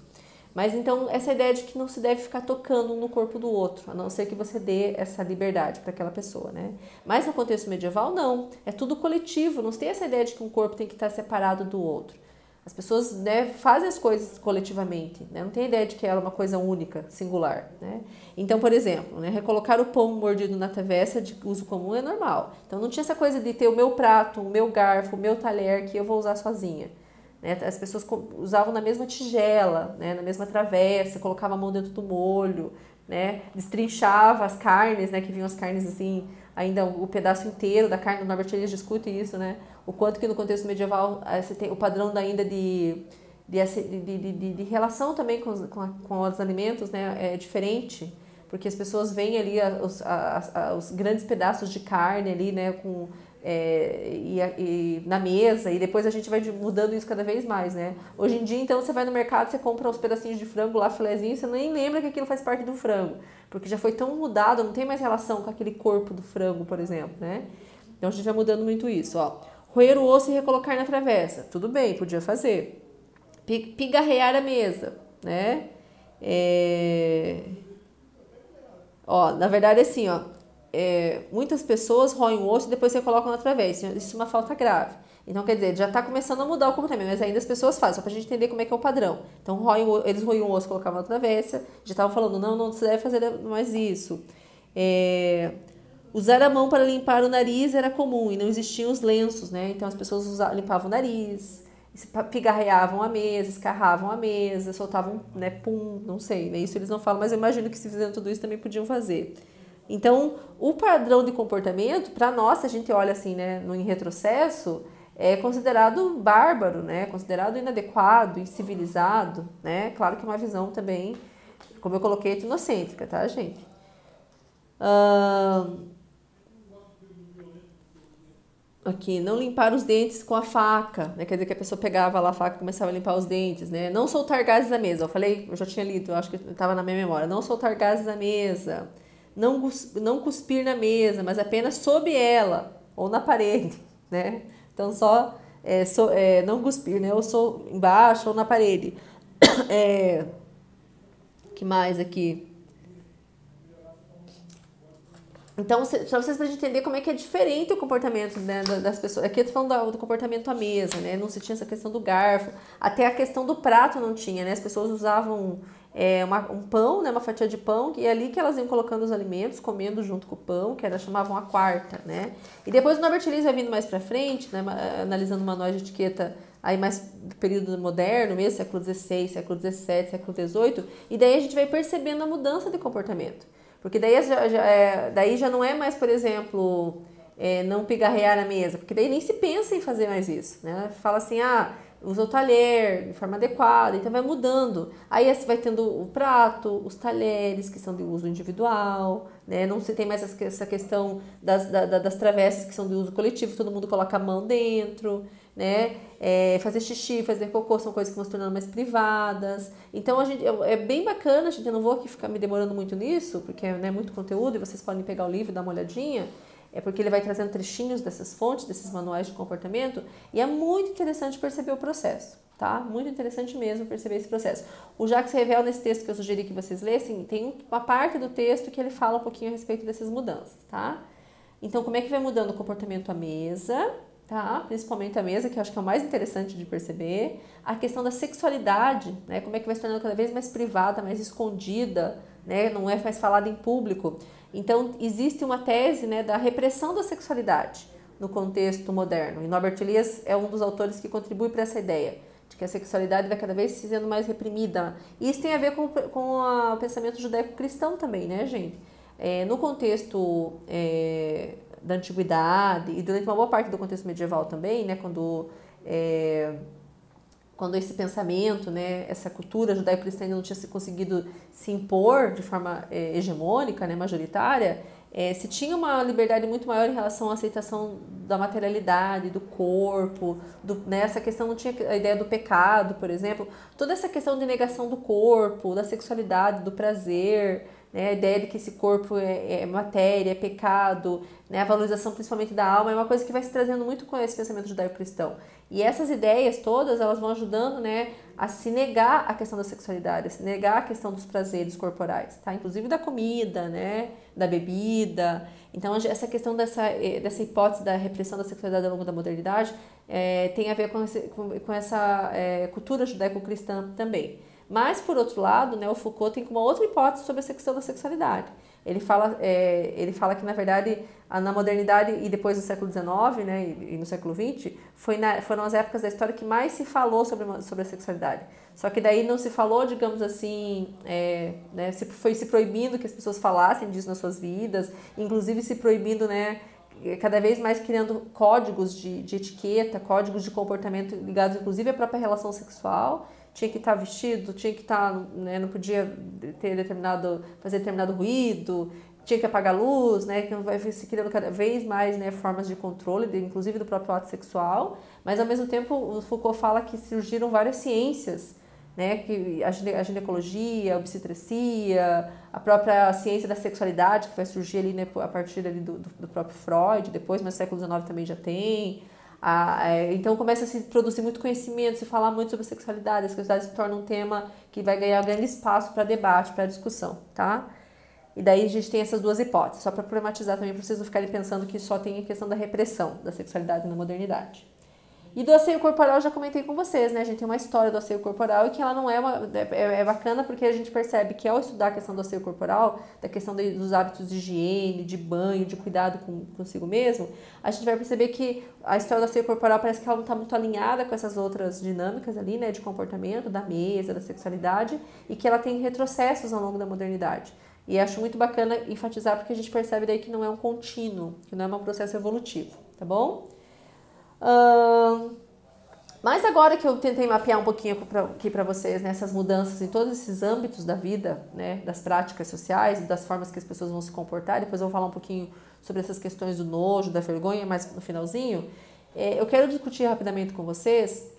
Mas então, essa ideia de que não se deve ficar tocando no corpo do outro, a não ser que você dê essa liberdade para aquela pessoa, né? Mas no contexto medieval, não. É tudo coletivo, não se tem essa ideia de que um corpo tem que estar separado do outro. As pessoas, né, fazem as coisas coletivamente, né? Não tem a ideia de que ela é uma coisa única, singular, né? Então, por exemplo, né, recolocar o pão mordido na travessa de uso comum é normal. Então, não tinha essa coisa de ter o meu prato, o meu garfo, o meu talher que eu vou usar sozinha. As pessoas usavam na mesma tigela, né, na mesma travessa, colocavam a mão dentro do molho, né, destrinchava as carnes, né, que vinham as carnes assim, ainda o pedaço inteiro da carne. O Norbert Elias discute isso, né, o quanto que no contexto medieval você tem o padrão ainda de relação também com os alimentos, né, é diferente, porque as pessoas veem ali os grandes pedaços de carne ali, né, na mesa, e depois a gente vai mudando isso cada vez mais, né? Hoje em dia, então, você vai no mercado, você compra uns pedacinhos de frango lá, filezinho, você nem lembra que aquilo faz parte do frango, porque já foi tão mudado, não tem mais relação com aquele corpo do frango, por exemplo, né? Então a gente vai mudando muito isso, ó. Roer o osso e recolocar na travessa, tudo bem, podia fazer. Pigarrear a mesa, né? Ó, na verdade, assim, ó, muitas pessoas roem o osso e depois você coloca na travessa. Isso é uma falta grave. Então, quer dizer, já está começando a mudar o comportamento, mas ainda as pessoas fazem, só para a gente entender como é que é o padrão. Então, eles roiam o osso e colocavam na travessa, já estavam falando, não se deve fazer mais isso. Usar a mão para limpar o nariz era comum e não existiam os lenços, né? Então, as pessoas limpavam o nariz, pigarreavam a mesa, escarravam a mesa, soltavam, né, pum, não sei, né? Isso eles não falam, mas eu imagino que se fizerem tudo isso também podiam fazer. Então, o padrão de comportamento, para nós, se a gente olha assim, né, em retrocesso, é considerado bárbaro, né, considerado inadequado, incivilizado, né, claro que é uma visão também, como eu coloquei, etnocêntrica, tá, gente? Aqui, não limpar os dentes com a faca, né, quer dizer que a pessoa pegava lá a faca e começava a limpar os dentes, né, não soltar gases da mesa, eu já tinha lido, eu acho que estava na minha memória, não soltar gases da mesa. Não cuspir na mesa, mas apenas sob ela ou na parede, né? Então, não cuspir, né? Ou embaixo ou na parede. Que mais aqui? Então, para vocês entender como é que é diferente o comportamento, né, das pessoas. Aqui eu tô falando do comportamento à mesa, né? Não se tinha essa questão do garfo. Até a questão do prato não tinha, né? As pessoas usavam um pão, né, uma fatia de pão, e é ali que elas iam colocando os alimentos, comendo junto com o pão, que elas chamavam a quarta, né? E depois o Norbert Elias vai vindo mais para frente, né, analisando manuais de etiqueta aí mais do período moderno, mesmo século XVI, século XVII, século XVIII, e daí a gente vai percebendo a mudança de comportamento. Porque daí já não é mais, por exemplo, não pigarrear na mesa, porque daí nem se pensa em fazer mais isso, né? Fala assim, usa o talher de forma adequada, então vai mudando. Aí você vai tendo o prato, os talheres, que são de uso individual, né? Não se tem mais essa questão das travessas, que são de uso coletivo, todo mundo coloca a mão dentro, né? Fazer xixi, fazer cocô, são coisas que vão se tornando mais privadas. Então, é bem bacana, eu não vou aqui ficar me demorando muito nisso, porque é muito conteúdo e vocês podem pegar o livro e dar uma olhadinha, porque ele vai trazendo trechinhos dessas fontes, desses manuais de comportamento, e é muito interessante perceber o processo, tá? Muito interessante mesmo perceber esse processo. O Jacques Revel, nesse texto que eu sugeri que vocês lessem, tem uma parte do texto que ele fala um pouquinho a respeito dessas mudanças, tá? Então, como é que vai mudando o comportamento à mesa, tá? Principalmente a mesa, que eu acho que é o mais interessante de perceber. A questão da sexualidade, né? Como é que vai se tornando cada vez mais privada, mais escondida, né? Não é mais falada em público. Então, existe uma tese, né, da repressão da sexualidade no contexto moderno. E Norbert Elias é um dos autores que contribui para essa ideia, de que a sexualidade vai cada vez sendo mais reprimida. E isso tem a ver com o pensamento judaico-cristão também, né, gente? No contexto da antiguidade e durante uma boa parte do contexto medieval também, né, quando esse pensamento, né, essa cultura judaico-cristã ainda não tinha conseguido se impor de forma hegemônica, né, majoritária, se tinha uma liberdade muito maior em relação à aceitação da materialidade, do corpo, né, essa questão não tinha a ideia do pecado, por exemplo, toda essa questão de negação do corpo, da sexualidade, do prazer, né, a ideia de que esse corpo é matéria, é pecado, né, a valorização principalmente da alma, é uma coisa que vai se trazendo muito com esse pensamento judaico-cristão. E essas ideias todas, elas vão ajudando, né, a se negar a questão da sexualidade, a se negar a questão dos prazeres corporais, tá? Inclusive da comida, né, da bebida. Então, essa questão dessa hipótese da repressão da sexualidade ao longo da modernidade tem a ver com essa cultura judaico-cristã também. Mas, por outro lado, né, o Foucault tem uma outra hipótese sobre a questão da sexualidade. Ele fala que, na verdade, na modernidade e depois no século XIX, né, e no século XX, foram as épocas da história que mais se falou sobre a sexualidade. Só que daí não se falou, digamos assim, né, foi se proibindo que as pessoas falassem disso nas suas vidas, inclusive se proibindo, né, cada vez mais criando códigos de etiqueta, códigos de comportamento ligados, inclusive, à própria relação sexual. Tinha que estar vestido, tinha que estar, né, não podia fazer determinado ruído, tinha que apagar a luz, né, que vai se criando cada vez mais, né, formas de controle, inclusive do próprio ato sexual, mas ao mesmo tempo o Foucault fala que surgiram várias ciências, né, que a ginecologia, a obstetrícia, a própria ciência da sexualidade, que vai surgir ali, né, a partir ali do próprio Freud, depois, mas no século XIX também já tem. Então começa a se produzir muito conhecimento, se falar muito sobre a sexualidade se torna um tema que vai ganhar grande espaço para debate, para discussão, tá? E daí a gente tem essas duas hipóteses, só para problematizar também, para vocês não ficarem pensando que só tem a questão da repressão da sexualidade na modernidade. E do asseio corporal eu já comentei com vocês, né? A gente tem uma história do asseio corporal e que ela não é bacana porque a gente percebe que ao estudar a questão do asseio corporal, da questão dos hábitos de higiene, de banho, de cuidado consigo mesmo, a gente vai perceber que a história do asseio corporal parece que ela não está muito alinhada com essas outras dinâmicas ali, né? De comportamento, da mesa, da sexualidade, e que ela tem retrocessos ao longo da modernidade. E acho muito bacana enfatizar porque a gente percebe daí que não é um contínuo, que não é um processo evolutivo, tá bom? Mas agora que eu tentei mapear um pouquinho aqui para vocês, né, essas mudanças em todos esses âmbitos da vida, né, das práticas sociais, das formas que as pessoas vão se comportar, depois eu vou falar um pouquinho sobre essas questões do nojo, da vergonha, mais no finalzinho, eu quero discutir rapidamente com vocês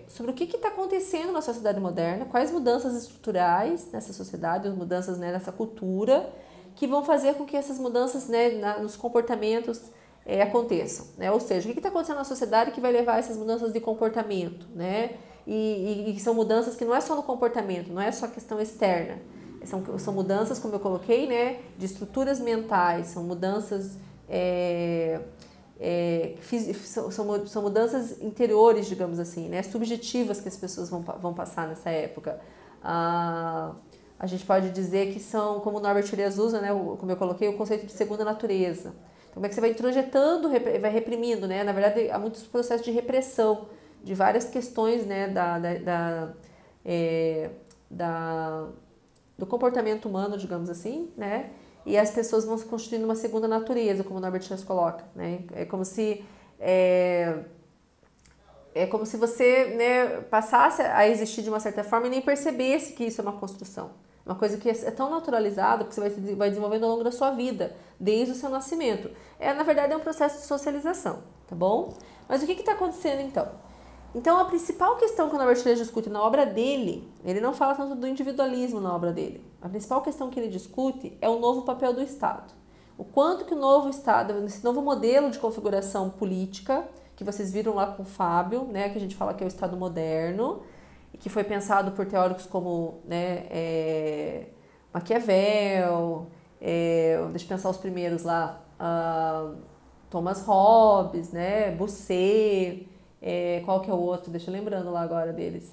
sobre o que está acontecendo na sociedade moderna, quais mudanças estruturais nessa sociedade, as mudanças, né, nessa cultura, que vão fazer com que essas mudanças, né, nos comportamentos aconteçam, né? Ou seja, o que está acontecendo na sociedade que vai levar a essas mudanças de comportamento, né? E são mudanças que não é só no comportamento, não é só questão externa, são mudanças, como eu coloquei, né, de estruturas mentais, são mudanças são mudanças interiores, digamos assim, né, subjetivas que as pessoas vão passar nessa época. a gente pode dizer que são, como o Norbert Elias usa, né, como eu coloquei, o conceito de segunda natureza. Então, como é que você vai introjetando, vai reprimindo, né? Na verdade, há muitos processos de repressão de várias questões, né, do comportamento humano, digamos assim, né? E as pessoas vão se constituindo uma segunda natureza, como o Norbert Elias coloca, né? É como se você, né, passasse a existir de uma certa forma e nem percebesse que isso é uma construção. Uma coisa que é tão naturalizada, porque você vai desenvolvendo ao longo da sua vida, desde o seu nascimento. Na verdade, é um processo de socialização, tá bom? Mas o que está acontecendo então? Então, a principal questão que o Norbert Elias discute na obra dele, ele não fala tanto do individualismo na obra dele. A principal questão que ele discute é o novo papel do Estado. O quanto que o novo Estado, esse novo modelo de configuração política, que vocês viram lá com o Fábio, né, que a gente fala que é o Estado moderno, e que foi pensado por teóricos como, né, Maquiavel, deixa eu pensar os primeiros lá, Thomas Hobbes, né, Bossuet, qual que é o outro? Deixa eu lembrando lá agora deles.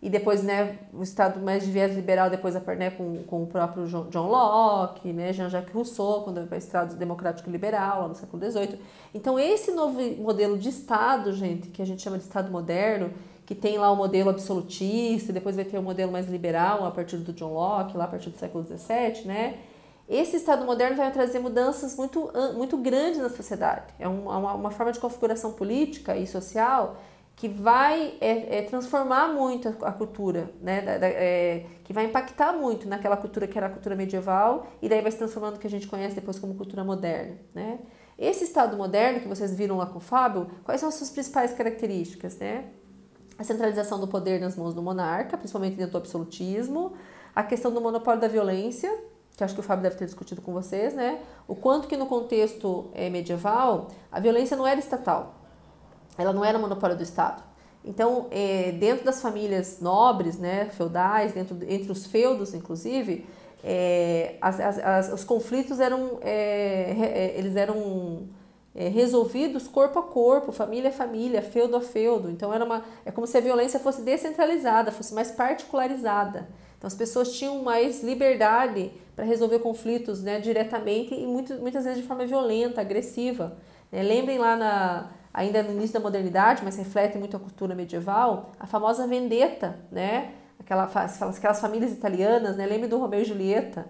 E depois, né, o Estado mais de viés liberal, depois, né, com o próprio John Locke, né, Jean-Jacques Rousseau, quando foi o Estado democrático liberal, lá no século XVIII. Então, esse novo modelo de Estado, gente, que a gente chama de Estado moderno, que tem lá o modelo absolutista, depois vai ter o modelo mais liberal, a partir do John Locke, lá a partir do século XVII, né? Esse Estado moderno vai trazer mudanças muito grandes na sociedade. É uma forma de configuração política e social que vai transformar muito a cultura, né? Que vai impactar muito naquela cultura que era a cultura medieval e daí vai se transformando no que a gente conhece depois como cultura moderna, né? Esse Estado moderno que vocês viram lá com o Fábio, quais são as suas principais características, né? A centralização do poder nas mãos do monarca, principalmente dentro do absolutismo, a questão do monopólio da violência, que acho que o Fábio deve ter discutido com vocês, né? O quanto que no contexto medieval a violência não era estatal, ela não era monopólio do Estado. Então, dentro das famílias nobres, né, feudais, entre os feudos, inclusive, os conflitos eram resolvidos corpo a corpo, família a família, feudo a feudo. Então, é como se a violência fosse descentralizada, fosse mais particularizada. Então, as pessoas tinham mais liberdade para resolver conflitos, né, diretamente e muitas vezes de forma violenta, agressiva. Lembrem lá ainda no início da modernidade, mas reflete muito a cultura medieval, a famosa vendetta, né? Aquelas famílias italianas, né? Lembrem do Romeu e Julieta,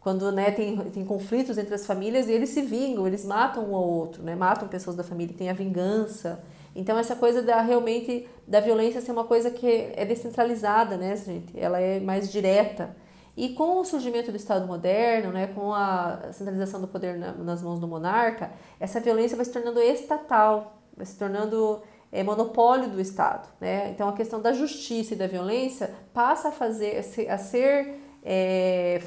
quando, né, tem conflitos entre as famílias e eles se vingam, eles matam um ao outro, né? Matam pessoas da família, tem a vingança. Então, essa coisa realmente da violência ser uma coisa que é descentralizada, né, gente? Ela é mais direta. E com o surgimento do Estado moderno, né, com a centralização do poder nas mãos do monarca, essa violência vai se tornando estatal, vai se tornando monopólio do Estado, né? Então, a questão da justiça e da violência passa a ser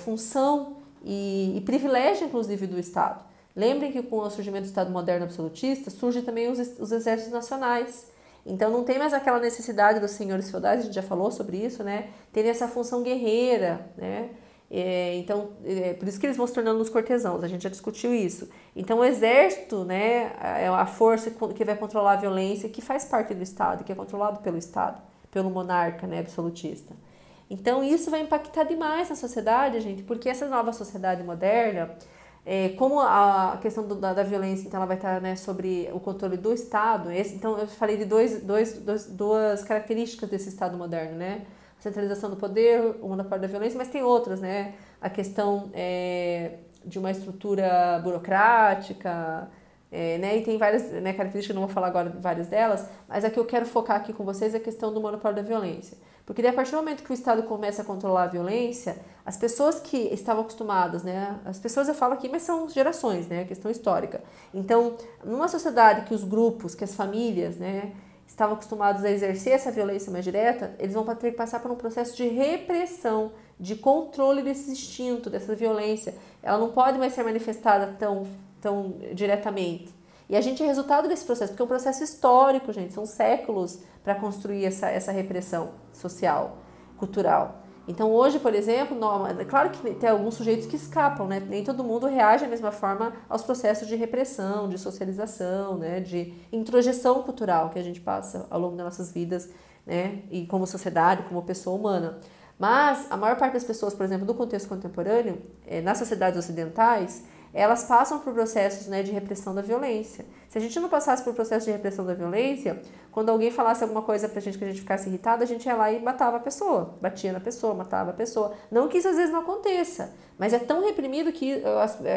função e privilégio, inclusive, do Estado. Lembrem que com o surgimento do Estado moderno absolutista, surgem também os exércitos nacionais. Então, não tem mais aquela necessidade dos senhores feudais, a gente já falou sobre isso, né? Terem essa função guerreira, né? Por isso que eles vão se tornando os cortesãos, a gente já discutiu isso. Então, o exército, né, é a força que vai controlar a violência, que faz parte do Estado, que é controlado pelo Estado, pelo monarca, né, absolutista. Então, isso vai impactar demais na sociedade, gente, porque essa nova sociedade moderna, como a questão da violência, então ela vai estar, né, sobre o controle do Estado. Então eu falei de duas características desse Estado moderno, né? A centralização do poder, o monopólio da violência, mas tem outras, né? A questão de uma estrutura burocrática, né? E tem várias, né, características, não vou falar agora de várias delas, mas a que eu quero focar aqui com vocês é a questão do monopólio da violência. Porque daí, a partir do momento que o Estado começa a controlar a violência, as pessoas que estavam acostumadas, né? As pessoas eu falo aqui, mas são gerações, né? Questão histórica. Então, numa sociedade que os grupos, que as famílias, né, estavam acostumados a exercer essa violência mais direta, eles vão ter que passar por um processo de repressão, de controle desse instinto, dessa violência. Ela não pode mais ser manifestada tão diretamente. E a gente é resultado desse processo, porque é um processo histórico, gente, são séculos para construir essa repressão social, cultural. Então, hoje, por exemplo, é claro que tem alguns sujeitos que escapam, né? Nem todo mundo reage da mesma forma aos processos de repressão, de socialização, né? De introjeção cultural que a gente passa ao longo das nossas vidas, né? E como sociedade, como pessoa humana. Mas a maior parte das pessoas, por exemplo, do contexto contemporâneo, nas sociedades ocidentais, elas passam por processos, né, de repressão da violência. Se a gente não passasse por processo de repressão da violência, quando alguém falasse alguma coisa pra gente que a gente ficasse irritado, a gente ia lá e matava a pessoa, batia na pessoa, matava a pessoa. Não que isso às vezes não aconteça, mas é tão reprimido que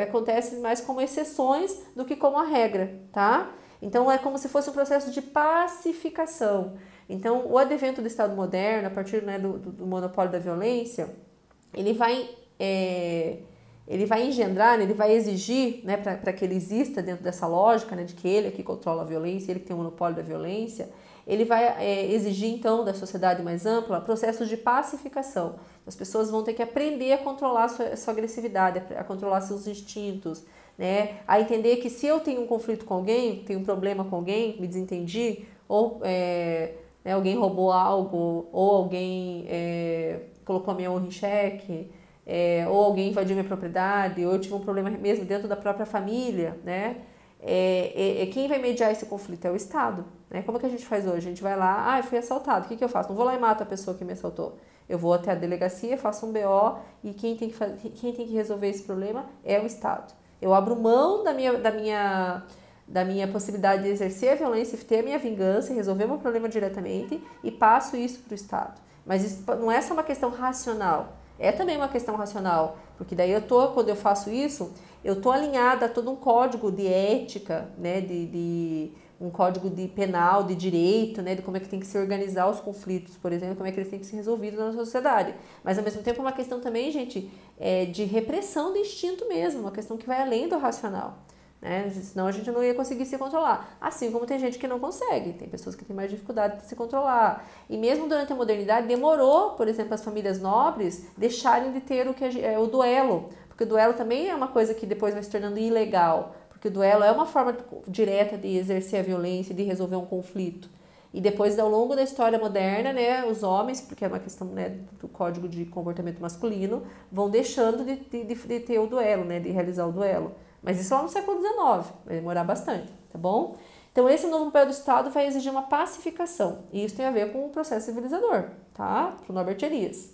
acontece mais como exceções do que como a regra, tá? Então é como se fosse um processo de pacificação. Então o advento do Estado moderno, a partir, né, do monopólio da violência, ele vai engendrar, né, ele vai exigir, né, para que ele exista dentro dessa lógica, né, de que ele é que controla a violência, ele que tem o monopólio da violência, ele vai exigir então da sociedade mais ampla processos de pacificação. As pessoas vão ter que aprender a controlar sua agressividade, a controlar seus instintos, né, a entender que se eu tenho um conflito com alguém, tenho um problema com alguém, me desentendi, ou né, alguém roubou algo, ou alguém colocou a minha honra em xeque, ou alguém invadiu minha propriedade, ou eu tive um problema mesmo dentro da própria família, né? Quem vai mediar esse conflito é o Estado, né? Como é que a gente faz hoje? A gente vai lá, eu fui assaltado, o que eu faço? Não vou lá e mato a pessoa que me assaltou. Eu vou até a delegacia, faço um BO e quem tem que resolver esse problema é o Estado. Eu abro mão da minha possibilidade de exercer a violência, ter a minha vingança, resolver o meu problema diretamente e passo isso para o Estado. Mas isso não é só uma questão racional, é também uma questão racional, porque daí quando eu faço isso, eu estou alinhada a todo um código de ética, né, um código de penal, de direito, né, de como é que tem que se organizar os conflitos, por exemplo, como é que eles têm que ser resolvidos na sociedade. Mas, ao mesmo tempo, é uma questão também, gente, de repressão do instinto mesmo, uma questão que vai além do racional. Né? Senão a gente não ia conseguir se controlar. Assim como tem gente que não consegue, tem pessoas que têm mais dificuldade de se controlar. E mesmo durante a modernidade demorou, por exemplo, as famílias nobres deixarem de ter o duelo, porque o duelo também é uma coisa que depois vai se tornando ilegal, porque o duelo é uma forma direta de exercer a violência, de resolver um conflito. E depois, ao longo da história moderna, né, os homens, porque é uma questão, né, do código de comportamento masculino, vão deixando de ter o duelo, né, de realizar o duelo. Mas isso lá no século XIX, vai demorar bastante, tá bom? Então esse novo papel do Estado vai exigir uma pacificação, e isso tem a ver com o processo civilizador, tá? Para o Norbert Elias.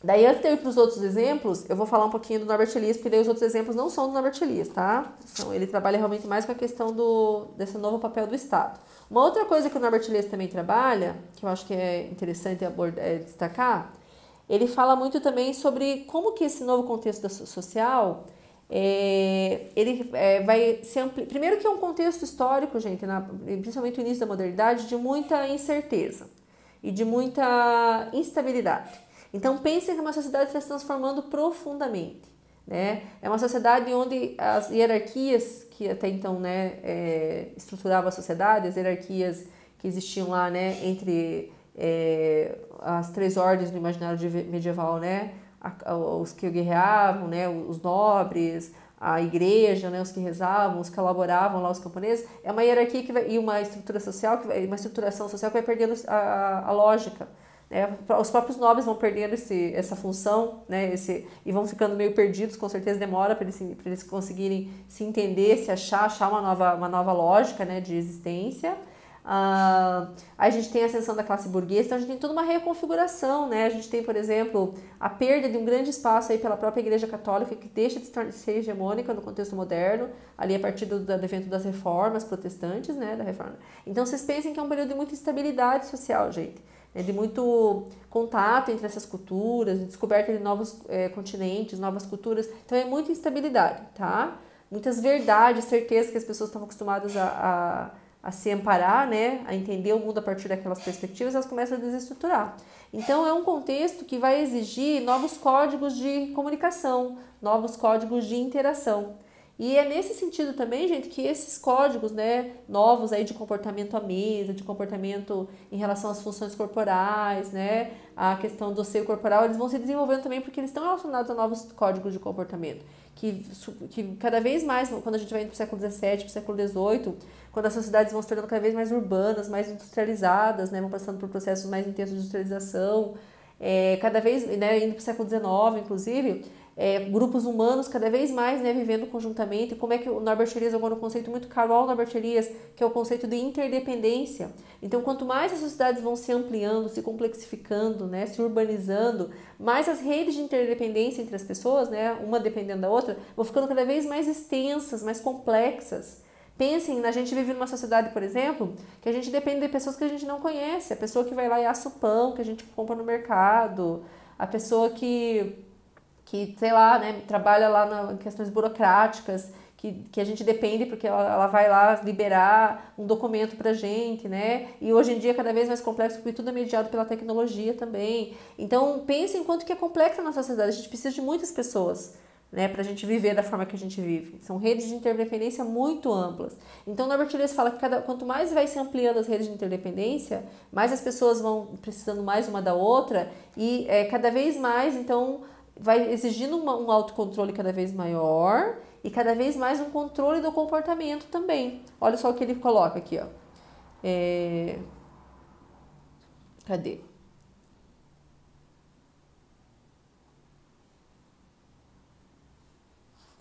Daí, antes de eu ir para os outros exemplos, eu vou falar um pouquinho do Norbert Elias, porque daí os outros exemplos não são do Norbert Elias, tá? Então, ele trabalha realmente mais com a questão desse novo papel do Estado. Uma outra coisa que o Norbert Elias também trabalha, que eu acho que é interessante destacar, ele fala muito também sobre como que esse novo contexto social, vai se ampliar. Primeiro que é um contexto histórico, gente, principalmente no início da modernidade, de muita incerteza e de muita instabilidade. Então, pensem que uma sociedade está se transformando profundamente, né? É uma sociedade onde as hierarquias que até então, né, estruturavam a sociedade, as hierarquias que existiam lá, né, entre as três ordens do imaginário medieval, né, os que guerreavam, né, os nobres, a igreja, né, os que rezavam, os que elaboravam lá os camponeses, é uma hierarquia e uma estrutura social, uma estruturação social que vai perdendo a lógica. Os próprios nobres vão perdendo essa função, né, e vão ficando meio perdidos, com certeza demora para eles conseguirem se entender, se achar uma nova lógica, né, de existência. Aí a gente tem a ascensão da classe burguesa, então a gente tem toda uma reconfiguração, né? A gente tem, por exemplo, a perda de um grande espaço aí pela própria Igreja Católica, que deixa de ser hegemônica no contexto moderno, ali a partir do advento das reformas protestantes, né, da reforma. Então vocês pensem que é um período de muita instabilidade social, gente, de muito contato entre essas culturas, de descoberta de novos continentes, novas culturas. Então é muita instabilidade, tá? Muitas verdades, certezas que as pessoas estão acostumadas a se amparar, né, a entender o mundo a partir daquelas perspectivas, elas começam a desestruturar. Então é um contexto que vai exigir novos códigos de comunicação, novos códigos de interação. E é nesse sentido também, gente, que esses códigos, né, novos aí de comportamento à mesa, de comportamento em relação às funções corporais, né, a questão do seio corporal, eles vão se desenvolvendo também porque eles estão relacionados a novos códigos de comportamento. Que cada vez mais, quando a gente vai indo para o século XVII, para o século XVIII, quando as sociedades vão se tornando cada vez mais urbanas, mais industrializadas, né, vão passando por processos mais intensos de industrialização, cada vez, né, indo para o século XIX, inclusive, grupos humanos cada vez mais, né, vivendo conjuntamente, como é que o Norbert Elias agora um conceito muito caro ao Norbert Elias, que é o conceito de interdependência. Então, quanto mais as sociedades vão se ampliando, se complexificando, né, se urbanizando, mais as redes de interdependência entre as pessoas, né, uma dependendo da outra, vão ficando cada vez mais extensas, mais complexas. Pensem, a gente vive numa sociedade, por exemplo, que a gente depende de pessoas que a gente não conhece, a pessoa que vai lá e assa o pão que a gente compra no mercado, a pessoa que sei lá, né, trabalha lá em questões burocráticas, que a gente depende porque ela vai lá liberar um documento pra gente, né? E hoje em dia é cada vez mais complexo porque tudo é mediado pela tecnologia também. Então, pensem quanto que é complexa a nossa sociedade. A gente precisa de muitas pessoas, né, pra gente viver da forma que a gente vive. São redes de interdependência muito amplas. Então, Norbert Elias fala que quanto mais vai se ampliando as redes de interdependência, mais as pessoas vão precisando mais uma da outra e cada vez mais, então, vai exigindo um autocontrole cada vez maior e cada vez mais um controle do comportamento também. Olha só o que ele coloca aqui, ó. Cadê?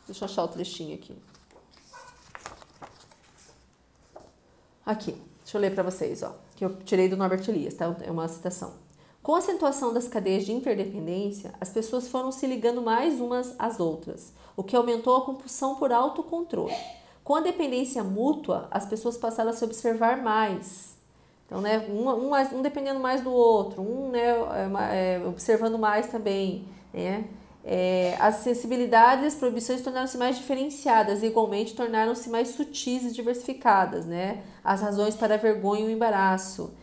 Deixa eu achar o trechinho aqui. Aqui, deixa eu ler para vocês, ó, que eu tirei do Norbert Elias, tá? É uma citação. Com a acentuação das cadeias de interdependência, as pessoas foram se ligando mais umas às outras, o que aumentou a compulsão por autocontrole. Com a dependência mútua, as pessoas passaram a se observar mais. Então, né, um dependendo mais do outro, observando mais também, né? As sensibilidades e as proibições tornaram-se mais diferenciadas e igualmente tornaram-se mais sutis e diversificadas, né? As razões para a vergonha e o embaraço.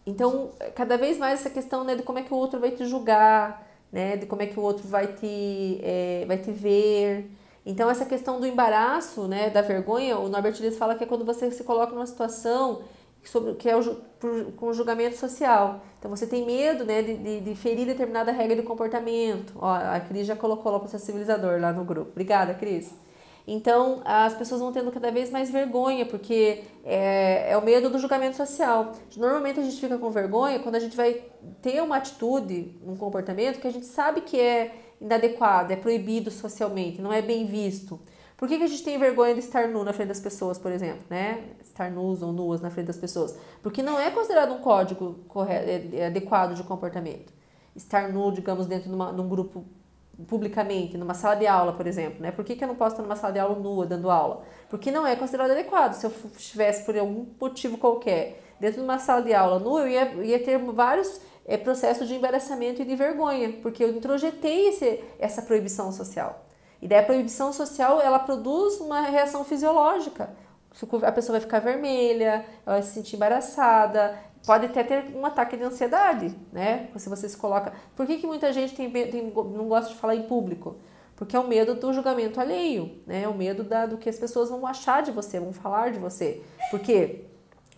Então, cada vez mais essa questão, né, de como é que o outro vai te julgar, né, de como é que o outro vai te ver. Então, essa questão do embaraço, né, da vergonha, o Norbert Elias fala que é quando você se coloca numa situação que é com o julgamento social. Então, você tem medo, né, de ferir determinada regra de comportamento. Ó, a Cris já colocou lá o processo civilizador lá no grupo. Obrigada, Cris. Então, as pessoas vão tendo cada vez mais vergonha, porque é o medo do julgamento social. Normalmente a gente fica com vergonha quando a gente vai ter uma atitude, um comportamento que a gente sabe que é inadequado, é proibido socialmente, não é bem visto. Por que a gente tem vergonha de estar nu na frente das pessoas, por exemplo, né? Estar nus ou nuas na frente das pessoas? Porque não é considerado um código adequado de comportamento. Estar nu, digamos, dentro de um grupo publicamente, numa sala de aula, por exemplo, né? Por que eu não posso estar numa sala de aula nua, dando aula? Porque não é considerado adequado. Se eu estivesse, por algum motivo qualquer, dentro de uma sala de aula nua, eu ia ter vários processos de embaraçamento e de vergonha, porque eu introjetei essa proibição social. E daí a proibição social, ela produz uma reação fisiológica. A pessoa vai ficar vermelha, ela vai se sentir embaraçada, pode até ter um ataque de ansiedade, né? Se você se coloca... Por que muita gente não gosta de falar em público? Porque é o medo do julgamento alheio, né? É o medo do que as pessoas vão achar de você, vão falar de você. Por quê?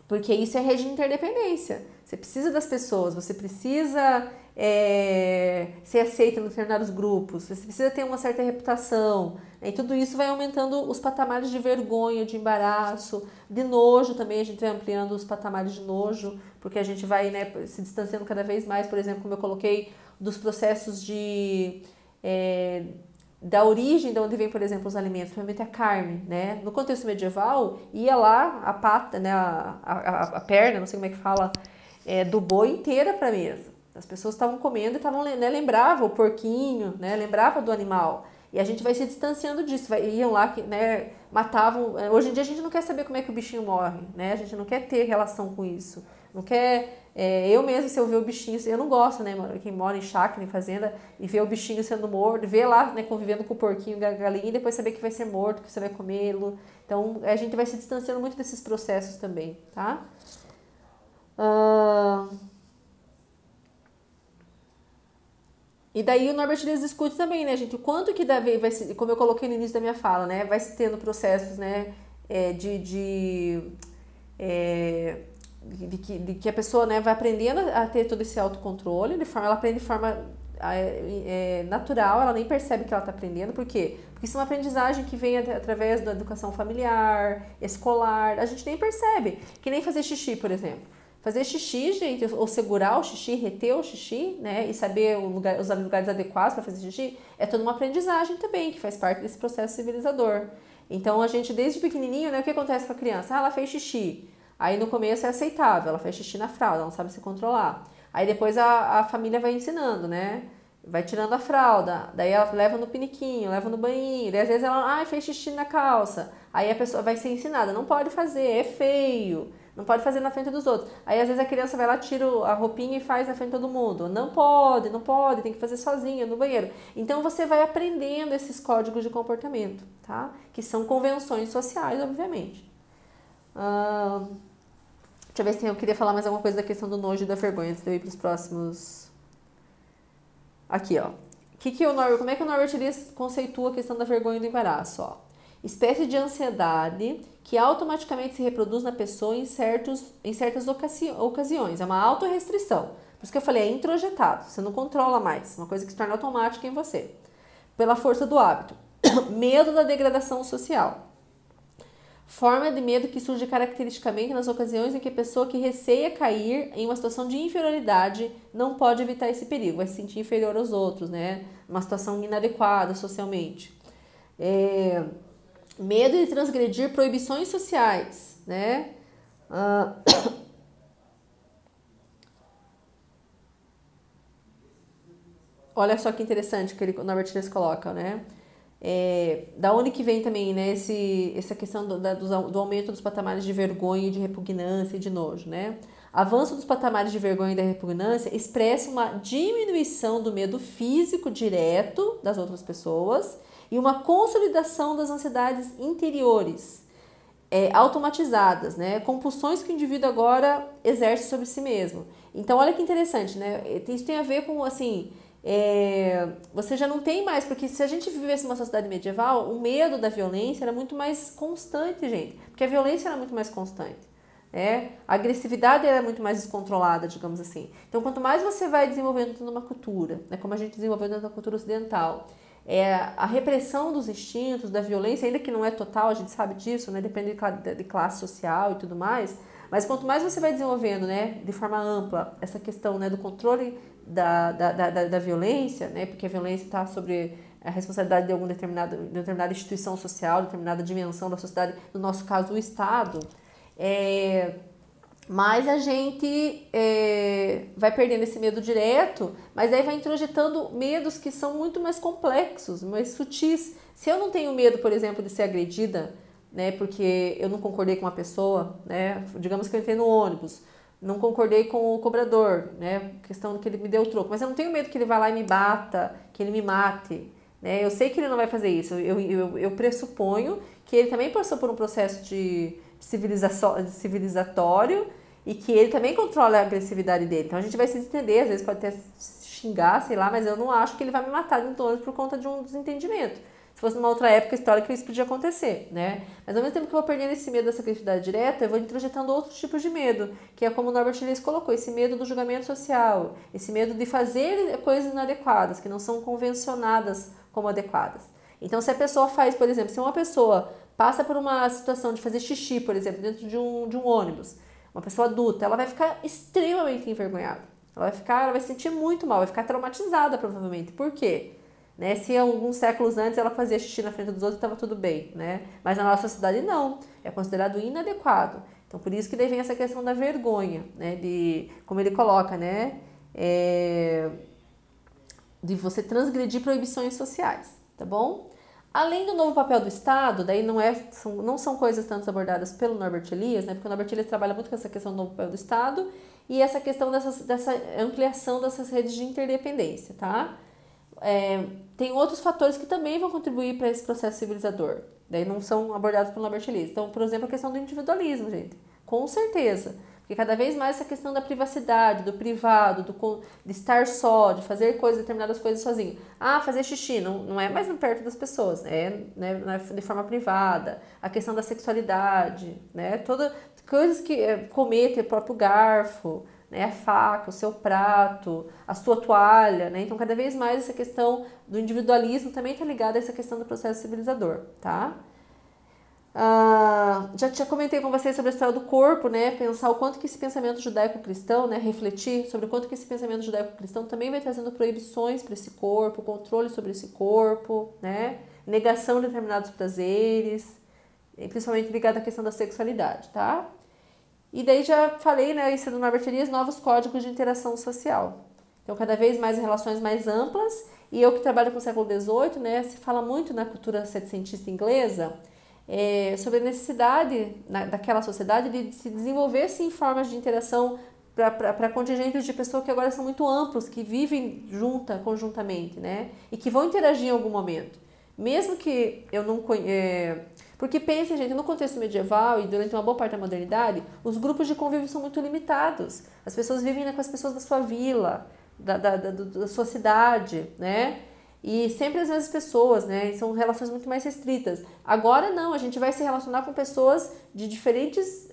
Porque isso é rede de interdependência. Você precisa das pessoas, você precisa ser aceito em determinados grupos, você precisa ter uma certa reputação. E tudo isso vai aumentando os patamares de vergonha, de embaraço, de nojo também. A gente vai ampliando os patamares de nojo, porque a gente vai, né, se distanciando cada vez mais, por exemplo, como eu coloquei, dos processos da origem de onde vem, por exemplo, os alimentos, principalmente a carne, né? No contexto medieval, ia lá a pata, né, a perna, não sei como é que fala, do boi inteira para a mesa. As pessoas estavam comendo e estavam, né, lembrava o porquinho, né, lembrava do animal. E a gente vai se distanciando disso, iam lá, né, matavam. Hoje em dia a gente não quer saber como é que o bichinho morre, né? A gente não quer ter relação com isso. Não quer. Eu mesmo, se eu ver o bichinho, eu não gosto, né? Quem mora em chácara, em fazenda, e ver o bichinho sendo morto, ver lá, né, convivendo com o porquinho, a galinha, e depois saber que vai ser morto, que você vai comê-lo. Então a gente vai se distanciando muito desses processos também, tá? E daí o Norbert Elias discute também, né, gente, o quanto que vai se, como eu coloquei no início da minha fala, né, vai se tendo processos, né, de que a pessoa, né, vai aprendendo a ter todo esse autocontrole, ela aprende de forma natural, ela nem percebe que ela está aprendendo. Por quê? Porque isso é uma aprendizagem que vem através da educação familiar, escolar, a gente nem percebe, que nem fazer xixi, por exemplo. Fazer xixi, gente, ou segurar o xixi, reter o xixi, né, e saber os lugares adequados para fazer xixi, é toda uma aprendizagem também, que faz parte desse processo civilizador. Então, a gente, desde pequenininho, né, o que acontece com a criança? Ah, ela fez xixi. Aí, no começo, é aceitável, ela fez xixi na fralda, ela não sabe se controlar. Aí, depois, a família vai ensinando, né? Vai tirando a fralda, daí ela leva no piniquinho, leva no banheiro, e às vezes ela, fez xixi na calça. Aí a pessoa vai ser ensinada, não pode fazer, é feio, não pode fazer na frente dos outros. Aí às vezes a criança vai lá, tira a roupinha e faz na frente de todo mundo. Não pode, não pode, tem que fazer sozinha no banheiro. Então você vai aprendendo esses códigos de comportamento, tá? Que são convenções sociais, obviamente. Deixa eu ver se eu queria falar mais alguma coisa da questão do nojo e da vergonha, antes de eu ir para os próximos... Aqui, ó. Como é que o Norbert Elias conceitua a questão da vergonha e do embaraço? Ó? Espécie de ansiedade que automaticamente se reproduz na pessoa em certas ocasiões. É uma autorrestrição. Por isso que eu falei, é introjetado. Você não controla mais. Uma coisa que se torna automática em você. Pela força do hábito. Medo da degradação social. Forma de medo que surge caracteristicamente nas ocasiões em que a pessoa que receia cair em uma situação de inferioridade não pode evitar esse perigo, vai se sentir inferior aos outros, né? Uma situação inadequada socialmente. Medo de transgredir proibições sociais, né? Olha só que interessante que o Norbert Elias coloca, né? Da onde que vem também, né, essa questão do aumento dos patamares de vergonha, de repugnância e de nojo, né? Avanço dos patamares de vergonha e da repugnância expressa uma diminuição do medo físico direto das outras pessoas e uma consolidação das ansiedades interiores, automatizadas, né? Compulsões que o indivíduo agora exerce sobre si mesmo. Então, olha que interessante, né? Isso tem a ver com, assim... você já não tem mais, porque se a gente vivesse numa sociedade medieval, o medo da violência era muito mais constante, gente, porque a violência era muito mais constante, a agressividade era muito mais descontrolada, digamos assim. Então, quanto mais você vai desenvolvendo dentro de uma cultura, né, como a gente desenvolveu dentro da cultura ocidental, a repressão dos instintos, da violência, ainda que não é total, a gente sabe disso, né, depende de classe social e tudo mais, mas quanto mais você vai desenvolvendo, né, de forma ampla, essa questão, né, do controle da violência, né, porque a violência está sobre a responsabilidade de alguma determinada instituição social, determinada dimensão da sociedade, no nosso caso o Estado, mas a gente vai perdendo esse medo direto, mas aí vai introjetando medos que são muito mais complexos, mais sutis. Se eu não tenho medo, por exemplo, de ser agredida, né, porque eu não concordei com uma pessoa, né, digamos que eu entrei no ônibus, não concordei com o cobrador, né, questão que ele me deu o troco, mas eu não tenho medo que ele vá lá e me bata, que ele me mate, né, eu sei que ele não vai fazer isso, eu pressuponho que ele também passou por um processo de civilizatório e que ele também controla a agressividade dele, então a gente vai se entender, às vezes pode até xingar, sei lá, mas eu não acho que ele vai me matar de todos por conta de um desentendimento. Se fosse numa outra época histórica, isso podia acontecer, né? Mas ao mesmo tempo que eu vou perdendo esse medo dessa agressividade direta, eu vou introjetando outros tipos de medo, que é como o Norbert Elias colocou, esse medo do julgamento social, esse medo de fazer coisas inadequadas, que não são convencionadas como adequadas. Então, se a pessoa faz, por exemplo, se uma pessoa passa por uma situação de fazer xixi, por exemplo, dentro de um ônibus, uma pessoa adulta, ela vai ficar extremamente envergonhada. Ela vai se sentir muito mal, vai ficar traumatizada, provavelmente. Por quê? Né? Se alguns séculos antes ela fazia xixi na frente dos outros, estava tudo bem, né? Mas na nossa sociedade não, é considerado inadequado. Então, por isso que daí vem essa questão da vergonha, né? De, como ele coloca, né? De você transgredir proibições sociais, tá bom? Além do novo papel do Estado, daí não são coisas tanto abordadas pelo Norbert Elias, né? Porque o Norbert Elias trabalha muito com essa questão do novo papel do Estado e essa questão dessa ampliação dessas redes de interdependência, tá? Tem outros fatores que também vão contribuir para esse processo civilizador. Daí não são abordados pelo Norbert Elias. Então, por exemplo, a questão do individualismo, gente. Com certeza. Porque cada vez mais essa questão da privacidade, do privado, de estar só, de fazer determinadas coisas sozinho. Fazer xixi não é mais perto das pessoas, né, de forma privada. A questão da sexualidade, né? Coisas que comer, ter o próprio garfo, né, a faca, o seu prato, a sua toalha, né? Então, cada vez mais essa questão do individualismo também está ligada a essa questão do processo civilizador, tá? Já comentei com vocês sobre a história do corpo, né? Pensar o quanto que esse pensamento judaico-cristão, né? Refletir sobre o quanto que esse pensamento judaico-cristão também vai trazendo proibições para esse corpo, controle sobre esse corpo, né? Negação de determinados prazeres, principalmente ligado à questão da sexualidade, tá? E daí já falei, né? Isso do Norbert Elias, novos códigos de interação social. Então, cada vez mais relações mais amplas. E eu que trabalho com o século XVIII, né? Se fala muito na cultura setecentista inglesa sobre a necessidade daquela sociedade de se desenvolver sim, formas de interação para contingentes de pessoas que agora são muito amplos, que vivem conjuntamente, né? E que vão interagir em algum momento. Mesmo que eu não conheça... Porque pensem, gente, no contexto medieval e durante uma boa parte da modernidade, os grupos de convívio são muito limitados. As pessoas vivem, né, com as pessoas da sua vila, da sua cidade, né? E sempre as mesmas pessoas, né? E são relações muito mais restritas. Agora não, a gente vai se relacionar com pessoas de diferentes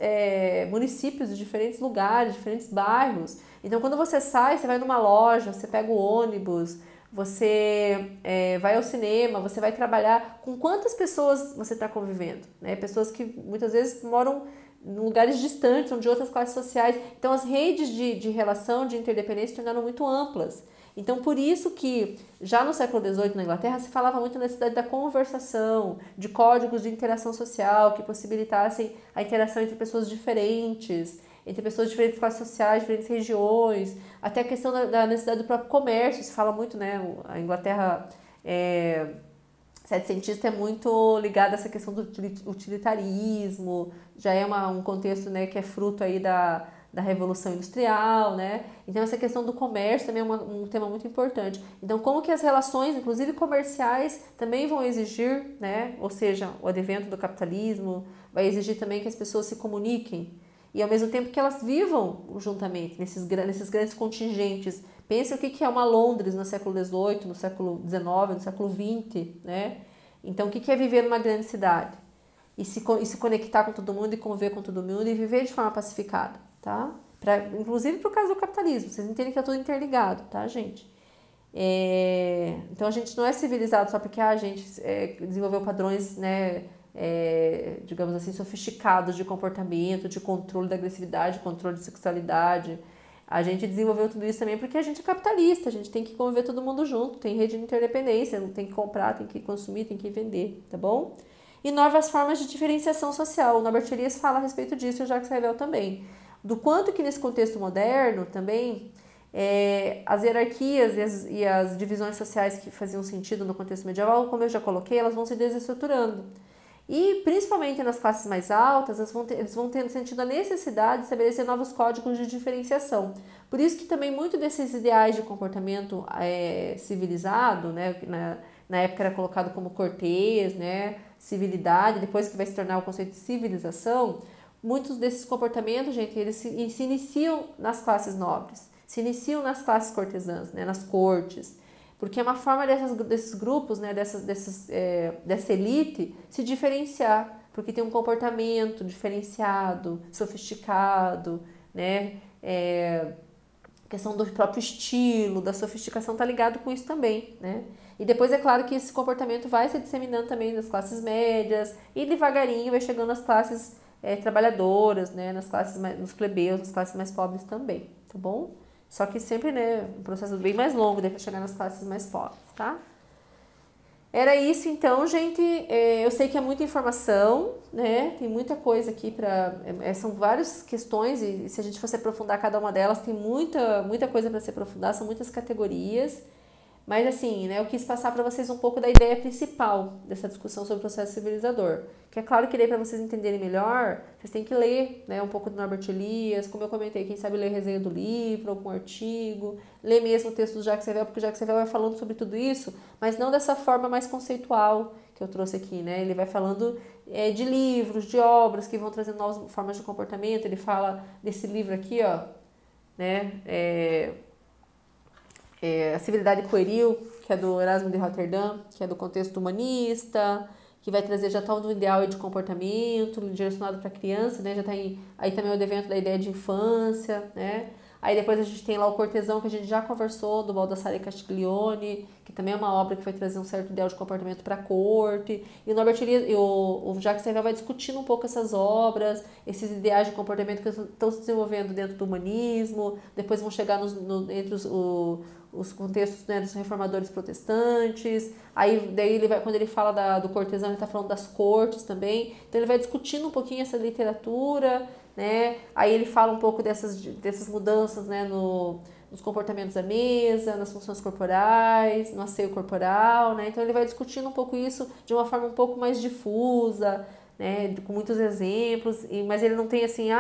municípios, de diferentes lugares, diferentes bairros. Então, quando você sai, você vai numa loja, você pega o ônibus, você vai ao cinema, você vai trabalhar. Com quantas pessoas você está convivendo? Né? Pessoas que muitas vezes moram em lugares distantes, são de outras classes sociais. Então, as redes de relação, de interdependência se tornaram muito amplas. Então, por isso que já no século XVIII na Inglaterra se falava muito na necessidade da conversação, de códigos de interação social que possibilitassem a interação entre pessoas diferentes, entre pessoas de diferentes classes sociais, diferentes regiões, até a questão da necessidade do próprio comércio. Se fala muito, né? A Inglaterra setecentista é muito ligada a essa questão do utilitarismo, já é um contexto, né, que é fruto aí da Revolução Industrial, né? Então, essa questão do comércio também é um tema muito importante. Então, como que as relações, inclusive comerciais, também vão exigir, né? Ou seja, o advento do capitalismo vai exigir também que as pessoas se comuniquem e, ao mesmo tempo, que elas vivam juntamente nesses grandes contingentes. Pense o que é uma Londres no século XVIII, no século XIX, no século XX, né? Então, o que é viver numa grande cidade? E se conectar com todo mundo e conviver com todo mundo e viver de forma pacificada, tá? Inclusive para o caso do capitalismo, vocês entendem que é tudo interligado, tá, gente? Então, a gente não é civilizado só porque a gente desenvolveu padrões, né, digamos assim, sofisticados de comportamento, de controle da agressividade, controle de sexualidade. A gente desenvolveu tudo isso também porque a gente é capitalista, a gente tem que conviver todo mundo junto, tem rede de interdependência, tem que comprar, tem que consumir, tem que vender, tá bom? E novas formas de diferenciação social. O Norbert Elias fala a respeito disso e o Jacques Revel também. Do quanto que nesse contexto moderno também as hierarquias e as divisões sociais que faziam sentido no contexto medieval, como eu já coloquei, elas vão se desestruturando. E principalmente nas classes mais altas, eles vão tendo sentido a necessidade de estabelecer novos códigos de diferenciação. Por isso que também muito desses ideais de comportamento civilizado, né, na época era colocado como cortês, né, civilidade, depois que vai se tornar o conceito de civilização, muitos desses comportamentos, gente, eles se iniciam nas classes nobres, se iniciam nas classes cortesãs, né, nas cortes, porque é uma forma desses grupos, né, dessa elite se diferenciar, porque tem um comportamento diferenciado, sofisticado, né, questão do próprio estilo, da sofisticação está ligado com isso também, né? E depois é claro que esse comportamento vai se disseminando também nas classes médias e devagarinho vai chegando nas classes trabalhadoras, né? Nos plebeus, nas classes mais pobres também, tá bom? Só que sempre, né, um processo bem mais longo, para chegar nas classes mais pobres, tá? Era isso então, gente. Eu sei que é muita informação, né? Tem muita coisa aqui são várias questões e se a gente fosse aprofundar cada uma delas, tem muita coisa para se aprofundar, são muitas categorias. Mas assim, né, eu quis passar para vocês um pouco da ideia principal dessa discussão sobre o processo civilizador. Que é claro que daí para vocês entenderem melhor, vocês têm que ler, né, um pouco do Norbert Elias, como eu comentei, quem sabe ler resenha do livro, algum artigo, ler mesmo o texto do Jacques Revel, porque o Jacques Revel vai falando sobre tudo isso, mas não dessa forma mais conceitual que eu trouxe aqui, né? Ele vai falando de livros, de obras que vão trazendo novas formas de comportamento. Ele fala desse livro aqui, ó, né? A Civilidade Pueril, que é do Erasmo de Roterdã, que é do contexto humanista, que vai trazer já todo o ideal de comportamento direcionado para a criança, né? Já tá aí também o advento da ideia de infância, né? Aí depois a gente tem lá o Cortesão, que a gente já conversou, do Baldassare Castiglione, que também é uma obra que vai trazer um certo ideal de comportamento para a corte. E o Norbert Elias, o Jacques Serviel vai discutindo um pouco essas obras, esses ideais de comportamento que estão se desenvolvendo dentro do humanismo, depois vão chegar entre os contextos, né, dos reformadores protestantes. Aí daí quando ele fala do cortesão, ele está falando das cortes também. Então ele vai discutindo um pouquinho essa literatura, né? Aí ele fala um pouco dessas mudanças, né, nos comportamentos da mesa, nas funções corporais, no asseio corporal, né? Então ele vai discutindo um pouco isso de uma forma um pouco mais difusa, né, com muitos exemplos, mas ele não tem assim,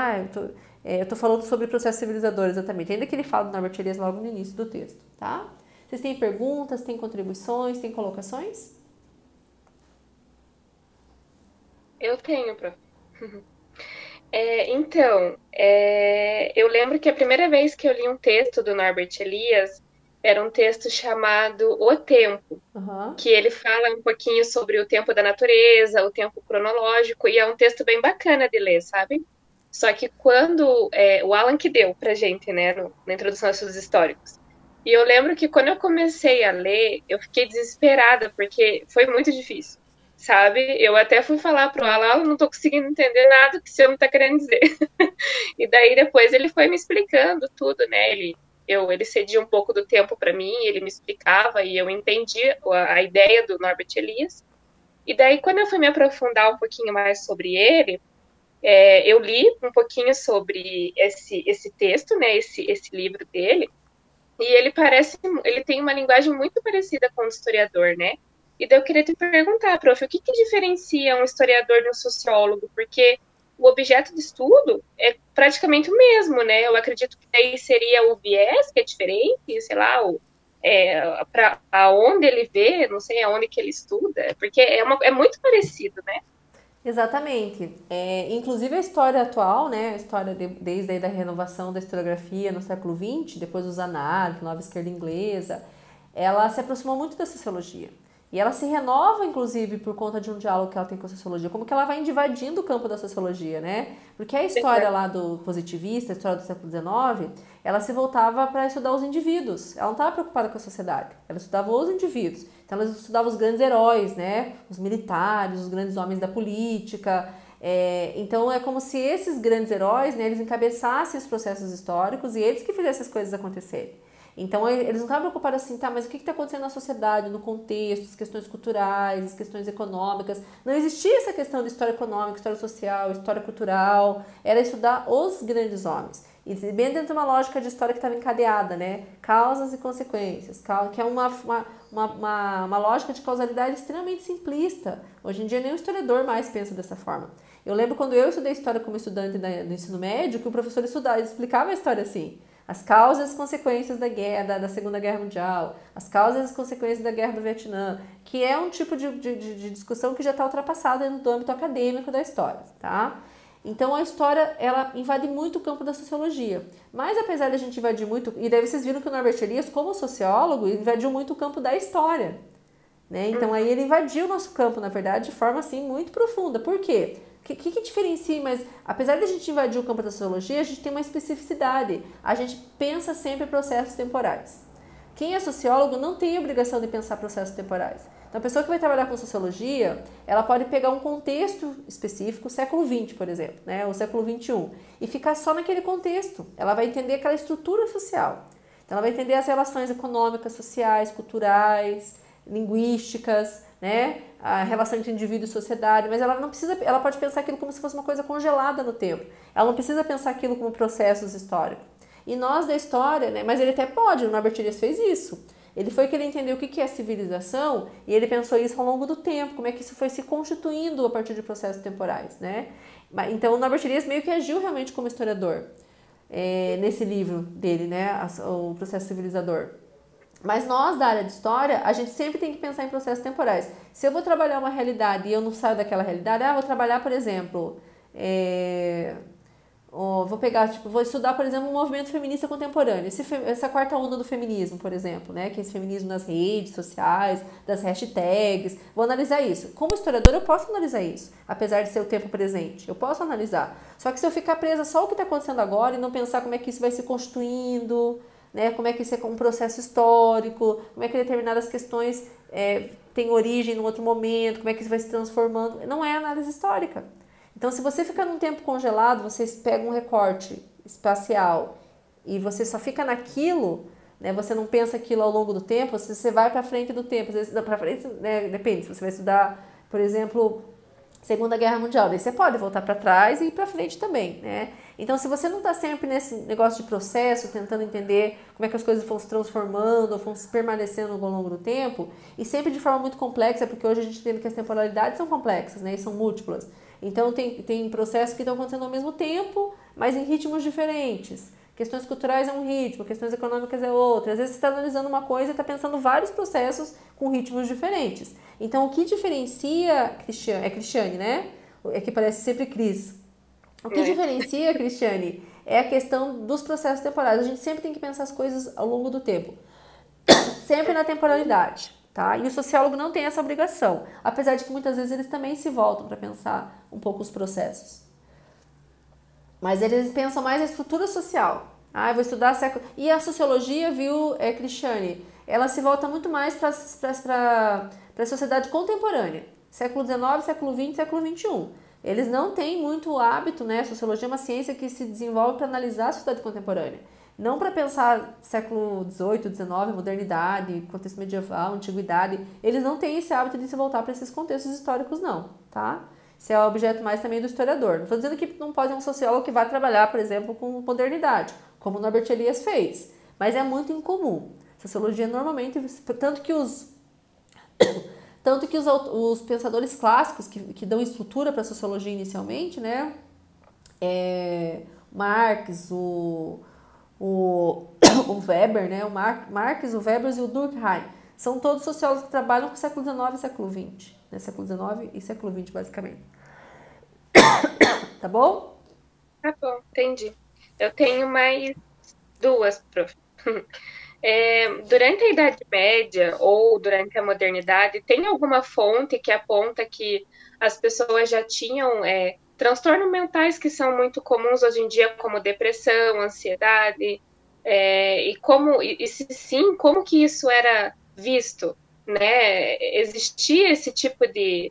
eu tô falando sobre processo civilizador exatamente, ainda que ele fala do Norbert Elias logo no início do texto, tá? Vocês têm perguntas, têm contribuições, têm colocações? Eu tenho, prof. Eu lembro que a primeira vez que eu li um texto do Norbert Elias era um texto chamado O Tempo, que ele fala um pouquinho sobre o tempo da natureza, o tempo cronológico, e é um texto bem bacana de ler, sabe? Só que o Alan que deu pra gente, né, na introdução aos estudos históricos. E eu lembro que quando eu comecei a ler, eu fiquei desesperada, porque foi muito difícil, sabe? Eu até fui falar pro Alan, não tô conseguindo entender nada que esse homem tá querendo dizer. E daí depois ele foi me explicando tudo, né? Ele cedia um pouco do tempo para mim, ele me explicava e eu entendi a ideia do Norbert Elias. E daí, quando eu fui me aprofundar um pouquinho mais sobre ele, eu li um pouquinho sobre esse texto, né? Esse livro dele. E ele tem uma linguagem muito parecida com o historiador, né? E daí eu queria te perguntar, prof, o que diferencia um historiador de um sociólogo? Porque o objeto de estudo é praticamente o mesmo, né? Eu acredito que daí seria o viés que é diferente, sei lá, para aonde ele vê, não sei aonde que ele estuda, porque é muito parecido, né? Exatamente. Inclusive a história atual, né, a história desde aí da renovação da historiografia no século XX, depois dos análises, nova esquerda inglesa, ela se aproximou muito da sociologia. E ela se renova, inclusive, por conta de um diálogo que ela tem com a sociologia, como que ela vai invadindo o campo da sociologia, né? Porque a história lá do positivista, a história do século XIX, ela se voltava para estudar os indivíduos. Ela não estava preocupada com a sociedade, ela estudava os indivíduos. Então, ela estudava os grandes heróis, né? Os militares, os grandes homens da política. Então, é como se esses grandes heróis, né, eles encabeçassem os processos históricos e eles que fizessem as coisas acontecerem. Então, eles não estavam preocupados assim, tá, mas o que está acontecendo na sociedade, no contexto, as questões culturais, as questões econômicas. Não existia essa questão de história econômica, história social, história cultural. Era estudar os grandes homens. E bem dentro de uma lógica de história que estava encadeada, né? Causas e consequências, que é uma lógica de causalidade extremamente simplista. Hoje em dia, nem o historiador mais pensa dessa forma. Eu lembro quando eu estudei história como estudante do ensino médio, que o professor explicava a história assim. As causas e as consequências da guerra, da Segunda Guerra Mundial, as causas e as consequências da Guerra do Vietnã, que é um tipo de discussão que já está ultrapassada no âmbito acadêmico da história, tá? Então a história, ela invade muito o campo da sociologia. Mas apesar de a gente invadir muito, e daí vocês viram que o Norbert Elias, como sociólogo, invadiu muito o campo da história, né? Então aí ele invadiu o nosso campo, na verdade, de forma assim muito profunda. Por quê? O que diferencia? Mas apesar de a gente invadir o campo da sociologia, a gente tem uma especificidade. A gente pensa sempre processos temporais. Quem é sociólogo não tem a obrigação de pensar processos temporais. Então, a pessoa que vai trabalhar com sociologia, ela pode pegar um contexto específico, século XX, por exemplo, né, ou século XXI, e ficar só naquele contexto. Ela vai entender aquela estrutura social. Então, ela vai entender as relações econômicas, sociais, culturais, linguísticas, né, a relação entre indivíduo e sociedade, mas ela não precisa, ela pode pensar aquilo como se fosse uma coisa congelada no tempo. Ela não precisa pensar aquilo como processos históricos. E nós da história, né, mas ele até pode, o Norbert Elias fez isso. Ele foi que ele entendeu o que é civilização e ele pensou isso ao longo do tempo, como é que isso foi se constituindo a partir de processos temporais, né? Então o Norbert Elias meio que agiu realmente como historiador nesse livro dele, né, o processo civilizador. Mas nós, da área de história, a gente sempre tem que pensar em processos temporais. Se eu vou trabalhar uma realidade e eu não saio daquela realidade, vou trabalhar, por exemplo, vou estudar, por exemplo, um movimento feminista contemporâneo. Essa quarta onda do feminismo, por exemplo, né? Que é esse feminismo nas redes sociais, das hashtags. Vou analisar isso. Como historiador, eu posso analisar isso, apesar de ser o tempo presente. Eu posso analisar. Só que se eu ficar presa só ao que está acontecendo agora e não pensar como é que isso vai se constituindo, né? Como é que isso é um processo histórico, como é que determinadas questões têm origem em outro momento, como é que isso vai se transformando. Não é análise histórica. Então, se você fica num tempo congelado, você pega um recorte espacial e você só fica naquilo, né? Você não pensa aquilo ao longo do tempo, você vai para frente do tempo. Às vezes, para frente, né? Depende, se você vai estudar, por exemplo, Segunda Guerra Mundial, daí você pode voltar para trás e ir para frente também, né? Então, se você não está sempre nesse negócio de processo, tentando entender como é que as coisas vão se transformando, vão se permanecendo ao longo do tempo, e sempre de forma muito complexa, porque hoje a gente entende que as temporalidades são complexas, né? E são múltiplas. Então, tem processos que estão acontecendo ao mesmo tempo, mas em ritmos diferentes. Questões culturais é um ritmo, questões econômicas é outro. Às vezes você está analisando uma coisa e está pensando vários processos com ritmos diferentes. Então, o que diferencia Cristiane, né? É que parece sempre Cris. O que diferencia, Cristiane, é a questão dos processos temporais. A gente sempre tem que pensar as coisas ao longo do tempo. Sempre na temporalidade, tá? E o sociólogo não tem essa obrigação. Apesar de que muitas vezes eles também se voltam para pensar um pouco os processos. Mas eles pensam mais na estrutura social. Ah, eu vou estudar século... E a sociologia, viu, Cristiane, ela se volta muito mais para a sociedade contemporânea. Século XIX, século XX, século XXI. Eles não têm muito hábito, né? A sociologia é uma ciência que se desenvolve para analisar a sociedade contemporânea. Não para pensar século XVIII, XIX, modernidade, contexto medieval, antiguidade. Eles não têm esse hábito de se voltar para esses contextos históricos, não, tá? Isso é objeto mais também do historiador. Não estou dizendo que não pode ser um sociólogo que vai trabalhar, por exemplo, com modernidade, como o Norbert Elias fez. Mas é muito incomum. Sociologia normalmente, tanto que os pensadores clássicos que dão estrutura para a sociologia inicialmente, né? Marx, o Weber, né? O Marx, o Weber e o Durkheim. São todos sociólogos que trabalham com o século XIX e século XX. Né? Século XIX e século XX, basicamente. Tá bom? Tá bom, entendi. Eu tenho mais duas, prof. Durante a Idade Média ou durante a modernidade, tem alguma fonte que aponta que as pessoas já tinham transtornos mentais que são muito comuns hoje em dia, como depressão, ansiedade, e se sim, como que isso era visto, né? Existia esse tipo de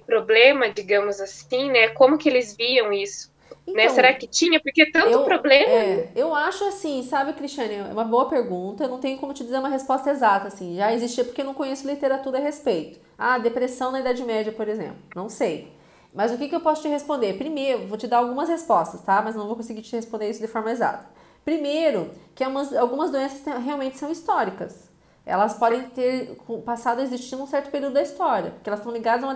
problema, digamos assim, né? Como que eles viam isso? Então, né? Será que tinha? Porque tanto problema... Eu acho assim, sabe, Cristiane, é uma boa pergunta, eu não tenho como te dizer uma resposta exata, assim, já existia porque eu não conheço literatura a respeito. Ah, depressão na Idade Média, por exemplo, não sei. Mas o que eu posso te responder? Primeiro, vou te dar algumas respostas, tá? Mas não vou conseguir te responder isso de forma exata. Primeiro, que algumas doenças realmente são históricas. Elas podem ter passado a existir num certo período da história, porque elas estão ligadas a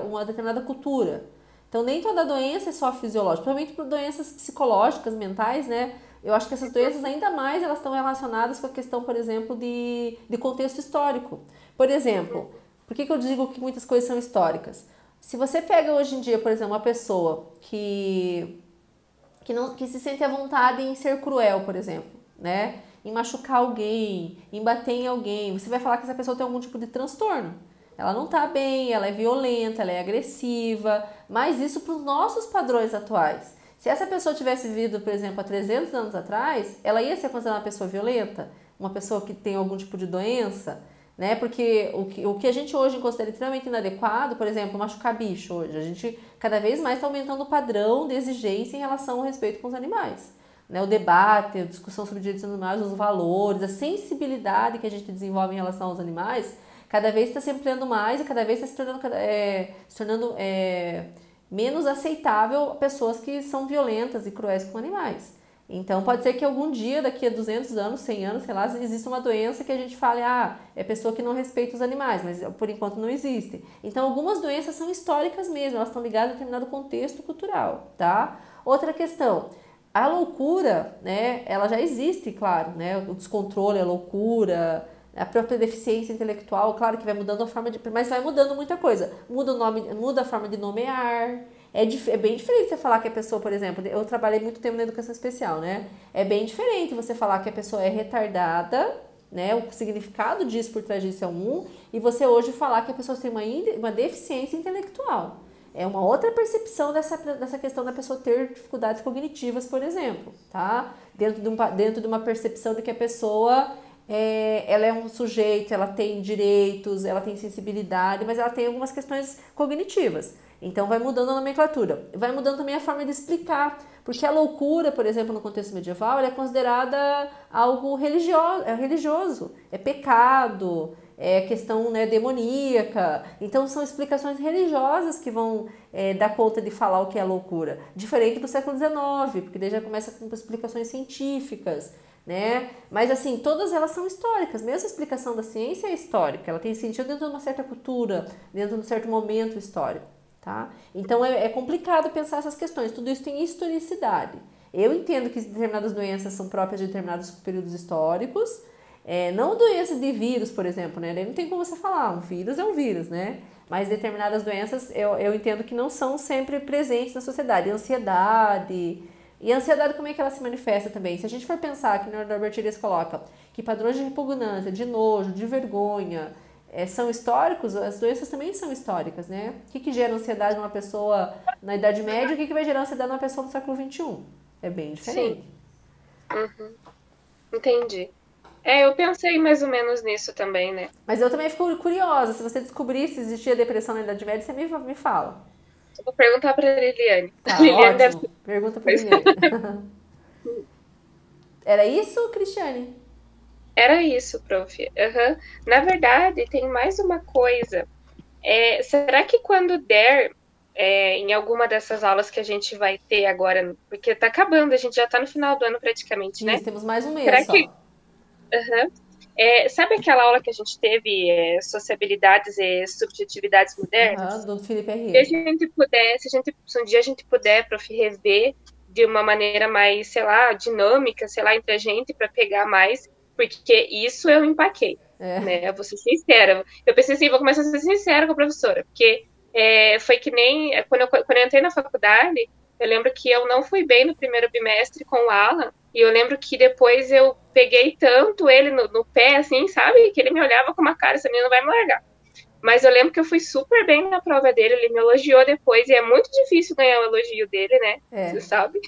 uma determinada cultura. Então, nem toda doença é só fisiológica, principalmente por doenças psicológicas, mentais, né? Eu acho que essas doenças, ainda mais, elas estão relacionadas com a questão, por exemplo, de contexto histórico. Por exemplo, por que eu digo que muitas coisas são históricas? Se você pega hoje em dia, por exemplo, uma pessoa que se sente à vontade em ser cruel, por exemplo, né? Em machucar alguém, em bater em alguém, você vai falar que essa pessoa tem algum tipo de transtorno. Ela não tá bem, ela é violenta, ela é agressiva, mas isso para os nossos padrões atuais. Se essa pessoa tivesse vivido, por exemplo, há 300 anos atrás, ela ia ser considerada uma pessoa violenta, uma pessoa que tem algum tipo de doença, né? Porque o que a gente hoje considera extremamente inadequado, por exemplo, machucar bicho hoje, a gente cada vez mais está aumentando o padrão de exigência em relação ao respeito com os animais. Né? O debate, a discussão sobre direitos dos animais, os valores, a sensibilidade que a gente desenvolve em relação aos animais, cada vez está se ampliando mais e cada vez está se tornando menos aceitável a pessoas que são violentas e cruéis com animais. Então, pode ser que algum dia, daqui a 200 anos, 100 anos, sei lá, exista uma doença que a gente fale, é pessoa que não respeita os animais, mas por enquanto não existe. Então, algumas doenças são históricas mesmo, elas estão ligadas a determinado contexto cultural, tá? Outra questão, a loucura, né, ela já existe, claro, né, o descontrole, a loucura, a própria deficiência intelectual, claro que vai mudando a forma de... Mas vai mudando muita coisa. Muda o nome, muda a forma de nomear. É bem diferente você falar que a pessoa, por exemplo... Eu trabalhei muito tempo na educação especial, né? É bem diferente você falar que a pessoa é retardada, né? O significado disso por trás disso é e você hoje falar que a pessoa tem uma deficiência intelectual. é uma outra percepção dessa questão da pessoa ter dificuldades cognitivas, por exemplo, tá? Dentro de uma percepção de que a pessoa ela é um sujeito, ela tem direitos, ela tem sensibilidade, mas ela tem algumas questões cognitivas. Então vai mudando a nomenclatura, vai mudando também a forma de explicar, porque a loucura, por exemplo, no contexto medieval, ela é considerada algo religioso, é pecado, é questão, né, demoníaca. Então são explicações religiosas que vão dar conta de falar o que é loucura, diferente do século XIX, porque daí já começa com explicações científicas, né? Mas assim, todas elas são históricas, mesmo a explicação da ciência é histórica, ela tem sentido dentro de uma certa cultura, dentro de um certo momento histórico, tá? Então é complicado pensar essas questões, tudo isso tem historicidade. Eu entendo que determinadas doenças são próprias de determinados períodos históricos, não doenças de vírus, por exemplo, né? Daí não tem como você falar, um vírus é um vírus, né? Mas determinadas doenças eu entendo que não são sempre presentes na sociedade. Ansiedade. E a ansiedade, como é que ela se manifesta também? Se a gente for pensar que no Norbert Elias coloca que padrões de repugnância, de nojo, de vergonha são históricos, as doenças também são históricas, né? O que gera ansiedade numa pessoa na Idade Média e o que vai gerar ansiedade numa pessoa no século XXI? É bem diferente. Sim. Uhum. Entendi. Eu pensei mais ou menos nisso também, né? Mas eu também fico curiosa. Se você descobrir se existia depressão na Idade Média, você me fala. Eu vou perguntar para a Liliane. Tá, A Liliane ótimo. deve... Pergunta para Liliane. Era isso, Cristiane? Era isso, prof. Uhum. Na verdade, tem mais uma coisa. Será que quando der, em alguma dessas aulas que a gente vai ter agora, porque tá acabando, a gente já tá no final do ano praticamente, né? Isso, temos mais um mês Será só. que... Uhum. Sabe aquela aula que a gente teve, sociabilidades e subjetividades modernas? Do Felipe R. Se a gente puder, se um dia a gente puder, prof, rever de uma maneira mais, sei lá, dinâmica, sei lá, entre a gente, para pegar mais, porque isso eu empaquei, né? Eu vou ser sincera. Eu pensei assim, vou começar a ser sincera com a professora, porque foi que nem quando eu entrei na faculdade, eu lembro que eu não fui bem no primeiro bimestre com o Alan, e eu lembro que depois eu peguei tanto ele no pé, assim, sabe? Que ele me olhava com uma cara, essa menina não vai me largar. Mas eu lembro que eu fui super bem na prova dele, ele me elogiou depois, e é muito difícil ganhar o elogio dele, né? Você sabe?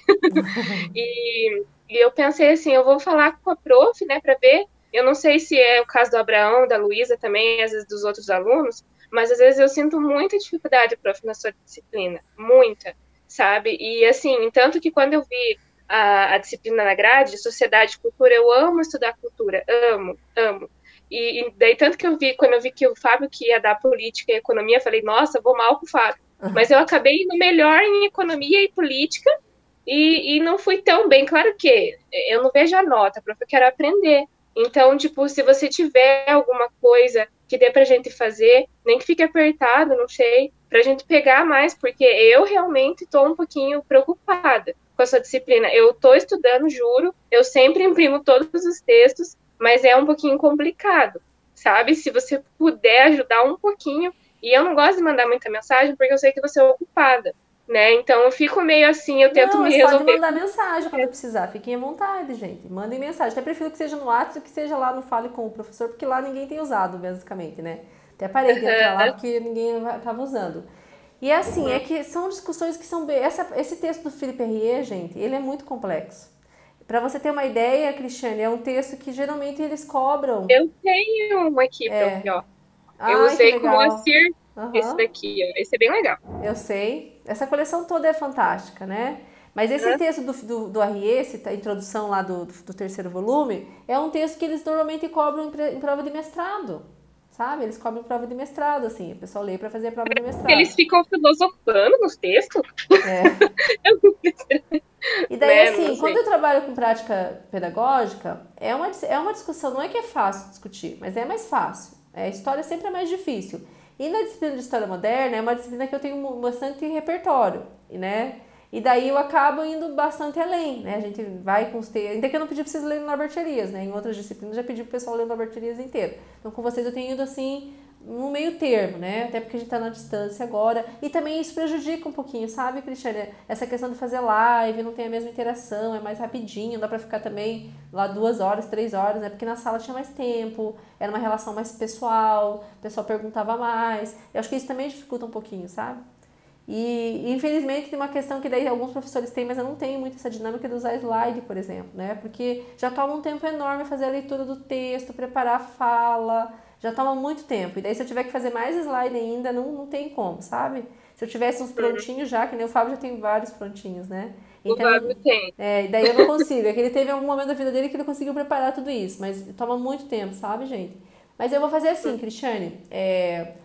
E eu pensei assim, eu vou falar com a prof, né, para ver. Eu não sei se é o caso do Abraão, da Luísa também, às vezes dos outros alunos, mas às vezes eu sinto muita dificuldade, prof, na sua disciplina. Muita, sabe? E assim, tanto que quando eu vi a disciplina na grade, Sociedade e Cultura, eu amo estudar cultura, amo, amo. E daí, tanto que quando eu vi que o Fábio que ia dar política e economia, eu falei, nossa, vou mal com o Fábio. Mas eu acabei indo melhor em economia e política e não fui tão bem. Claro que eu não vejo a nota, porque eu quero aprender. Então, tipo, se você tiver alguma coisa que dê pra gente fazer, nem que fique apertado, não sei, pra gente pegar mais, porque eu realmente tô um pouquinho preocupada com essa disciplina. Eu tô estudando, juro, eu sempre imprimo todos os textos, mas é um pouquinho complicado, sabe? Se você puder ajudar um pouquinho, e eu não gosto de mandar muita mensagem, porque eu sei que você é ocupada, né? Então eu fico meio assim, eu tento me resolver. Pode mandar mensagem quando precisar, fiquem à vontade, gente. Mandem mensagem. Até prefiro que seja no WhatsApp, que seja lá no Fale com o Professor, porque lá ninguém tem usado, basicamente, né? Até parei de entrar lá porque ninguém estava usando. E assim, é que são discussões que são... Esse texto do Felipe R., gente, ele é muito complexo. Para você ter uma ideia, Cristiane, é um texto que geralmente eles cobram. Eu tenho um aqui, ó. Eu usei como Moacir esse daqui, ó. Esse é bem legal. Eu sei. Essa coleção toda é fantástica, né? Mas esse texto do RE, a introdução lá do terceiro volume, é um texto que eles normalmente cobram em prova de mestrado. Sabe? Eles cobram prova de mestrado, assim. O pessoal lê para fazer a prova de mestrado. Eles ficam filosofando nos textos? E daí, assim, quando eu trabalho com prática pedagógica, é uma discussão, não é que é fácil discutir, mas é mais fácil. A história sempre é mais difícil. E na disciplina de História Moderna, é uma disciplina que eu tenho bastante repertório, né? E daí eu acabo indo bastante além, né? A gente vai com os textos... Ainda que eu não pedi para vocês lerem Norbert Elias, né? Em outras disciplinas eu já pedi para o pessoal ler Norbert Elias inteiro. Então, com vocês eu tenho ido, assim, no meio termo, né? Até porque a gente tá na distância agora. E também isso prejudica um pouquinho, sabe, Cristiane? Essa questão de fazer live, não tem a mesma interação, é mais rapidinho, dá pra ficar também lá 2 horas, 3 horas, né? Porque na sala tinha mais tempo, era uma relação mais pessoal, o pessoal perguntava mais. Eu acho que isso também dificulta um pouquinho, sabe? E infelizmente tem uma questão que daí alguns professores têm, mas eu não tenho muito essa dinâmica de usar slide, por exemplo, né? Porque já toma um tempo enorme fazer a leitura do texto, preparar a fala, já toma muito tempo. E daí se eu tiver que fazer mais slide ainda, não tem como, sabe? Se eu tivesse uns prontinhos já, que nem o Fábio já tem vários prontinhos, né? O Então, Fábio tem. e daí eu não consigo. É que ele teve algum momento da vida dele que ele conseguiu preparar tudo isso, mas toma muito tempo, sabe, gente? Mas eu vou fazer assim, Cristiane,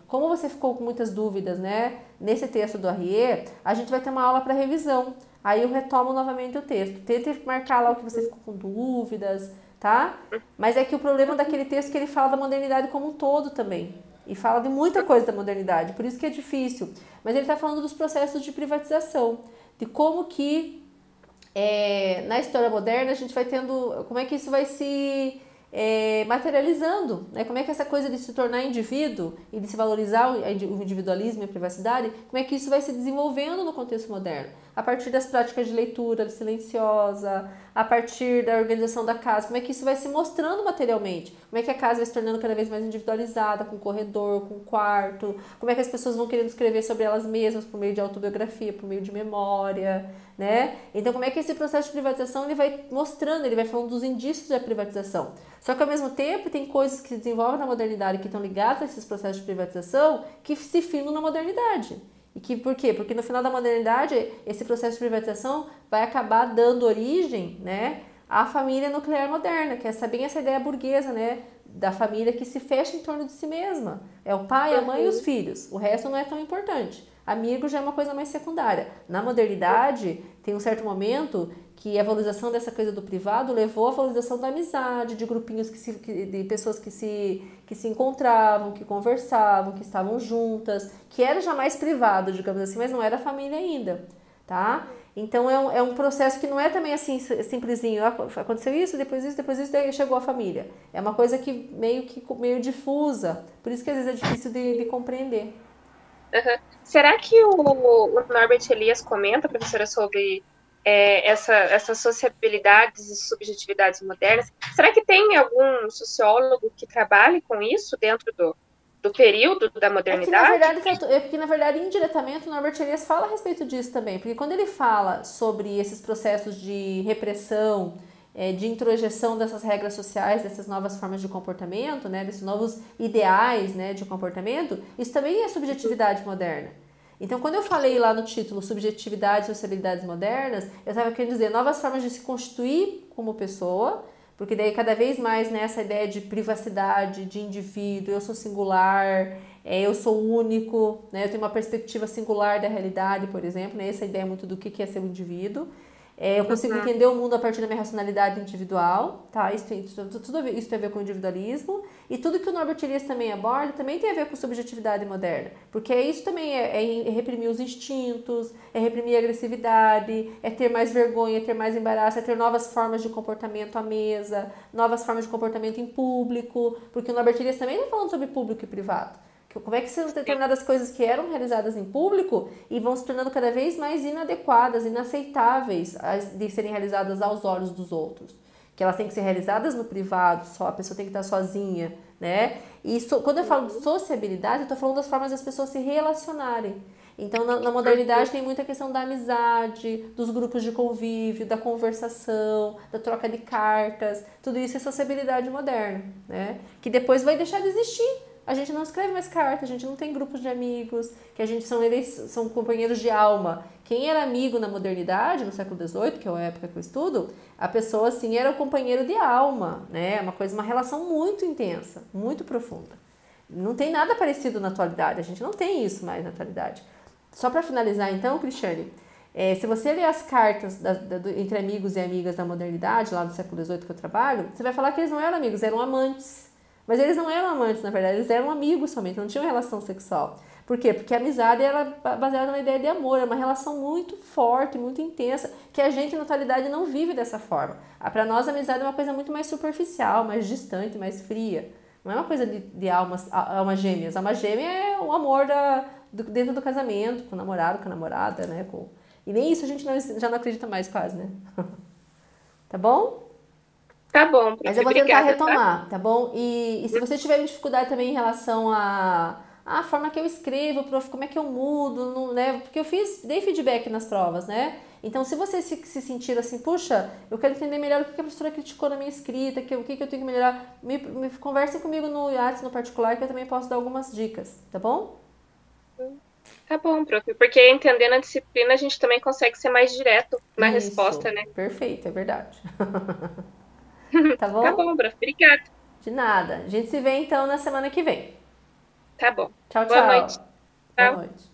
como você ficou com muitas dúvidas, né, nesse texto do RE, a gente vai ter uma aula para revisão. Aí eu retomo novamente o texto. Tente marcar lá o que você ficou com dúvidas, tá? Mas é que o problema daquele texto é que ele fala da modernidade como um todo também. E fala de muita coisa da modernidade, por isso que é difícil. Mas ele está falando dos processos de privatização, de como que na história moderna a gente vai tendo, como é que isso vai se materializando, né? Como é que essa coisa de se tornar indivíduo e de se valorizar o individualismo e a privacidade, como é que isso vai se desenvolvendo no contexto moderno? A partir das práticas de leitura silenciosa, a partir da organização da casa, como é que isso vai se mostrando materialmente? Como é que a casa vai se tornando cada vez mais individualizada, com corredor, com quarto? Como é que as pessoas vão querendo escrever sobre elas mesmas por meio de autobiografia, por meio de memória, né? Então, como é que esse processo de privatização ele vai mostrando, ele vai falando dos indícios da privatização. Só que, ao mesmo tempo, tem coisas que se desenvolvem na modernidade que estão ligadas a esses processos de privatização que se firmam na modernidade. E que, por quê? Porque no final da modernidade, esse processo de privatização vai acabar dando origem, né, à família nuclear moderna, que é bem essa ideia burguesa, né, da família que se fecha em torno de si mesma. É o pai, a mãe e os filhos. O resto não é tão importante. Amigo já é uma coisa mais secundária. Na modernidade, tem um certo momento que a valorização dessa coisa do privado levou à valorização da amizade, de grupinhos de pessoas que se encontravam, que conversavam, que estavam juntas, que era já mais privado, digamos assim, mas não era família ainda, tá? Então é um processo que não é também assim simplesinho, aconteceu isso, daí chegou a família. É uma coisa que meio difusa, por isso que às vezes é difícil de compreender. Uhum. Será que o Norbert Elias comenta, professora, sobre essas sociabilidades e subjetividades modernas? Será que tem algum sociólogo que trabalhe com isso dentro do período da modernidade? Porque, na verdade, indiretamente, o Norbert Elias fala a respeito disso também. Porque quando ele fala sobre esses processos de repressão, de introjeção dessas regras sociais, dessas novas formas de comportamento, né, desses novos ideais, né, de comportamento, isso também é subjetividade moderna. Então, quando eu falei lá no título Subjetividade e Sociabilidades Modernas, eu estava querendo dizer novas formas de se constituir como pessoa, porque daí cada vez mais nessa ideia de privacidade, de indivíduo, eu sou singular, eu sou único, né, eu tenho uma perspectiva singular da realidade, por exemplo, né, essa ideia muito do que é ser um indivíduo. Eu consigo entender o mundo a partir da minha racionalidade individual, tá? Isso tem a ver com o individualismo. E tudo que o Norbert Elias também aborda também tem a ver com subjetividade moderna. Porque isso também é reprimir os instintos, é reprimir a agressividade, é ter mais vergonha, é ter mais embaraço, é ter novas formas de comportamento à mesa, novas formas de comportamento em público. Porque o Norbert Elias também está falando sobre público e privado. Como é que são determinadas coisas que eram realizadas em público e vão se tornando cada vez mais inadequadas, inaceitáveis de serem realizadas aos olhos dos outros. Que elas têm que ser realizadas no privado, só a pessoa tem que estar sozinha, né? E quando eu falo de sociabilidade, eu estou falando das formas das pessoas se relacionarem. Então, na modernidade tem muita questão da amizade, dos grupos de convívio, da conversação, da troca de cartas. Tudo isso é sociabilidade moderna, né? Que depois vai deixar de existir. A gente não escreve mais cartas, a gente não tem grupos de amigos, que a gente são companheiros de alma. Quem era amigo na modernidade, no século XVIII, que é a época que eu estudo, a pessoa assim era o companheiro de alma, né? Uma relação muito intensa, muito profunda. Não tem nada parecido na atualidade, a gente não tem isso mais na atualidade. Só para finalizar então, Cristiane, se você ler as cartas entre amigos e amigas da modernidade, lá do século XVIII que eu trabalho, você vai falar que eles não eram amigos, eram amantes. Mas eles não eram amantes, na verdade, eles eram amigos somente, não tinham relação sexual. Por quê? Porque a amizade era baseada na ideia de amor, é uma relação muito forte, muito intensa, que a gente, na atualidade, não vive dessa forma. Para nós, a amizade é uma coisa muito mais superficial, mais distante, mais fria. Não é uma coisa de almas gêmeas. Alma gêmea é o amor dentro do casamento, com o namorado, com a namorada, né? E nem isso a gente já não acredita mais quase, né? Tá bom? Tá bom, mas eu vou tentar retomar, tá bom? E se você tiver dificuldade também em relação a forma que eu escrevo, prof, como é que eu mudo, não, né? Porque eu dei feedback nas provas, né? Então, se vocês se sentir assim, puxa, eu quero entender melhor o que a professora criticou na minha escrita, o que eu tenho que melhorar, conversem comigo no Whats, no particular, que eu também posso dar algumas dicas, tá bom? Tá bom, prof. Porque entendendo a disciplina, a gente também consegue ser mais direto na resposta, Isso, né? perfeito, é verdade. Tá Tá bom? bom, prof. Obrigada. De nada. A gente se vê então na semana que vem. Tá bom. Tchau, Boa noite. tchau. Boa Tchau. noite.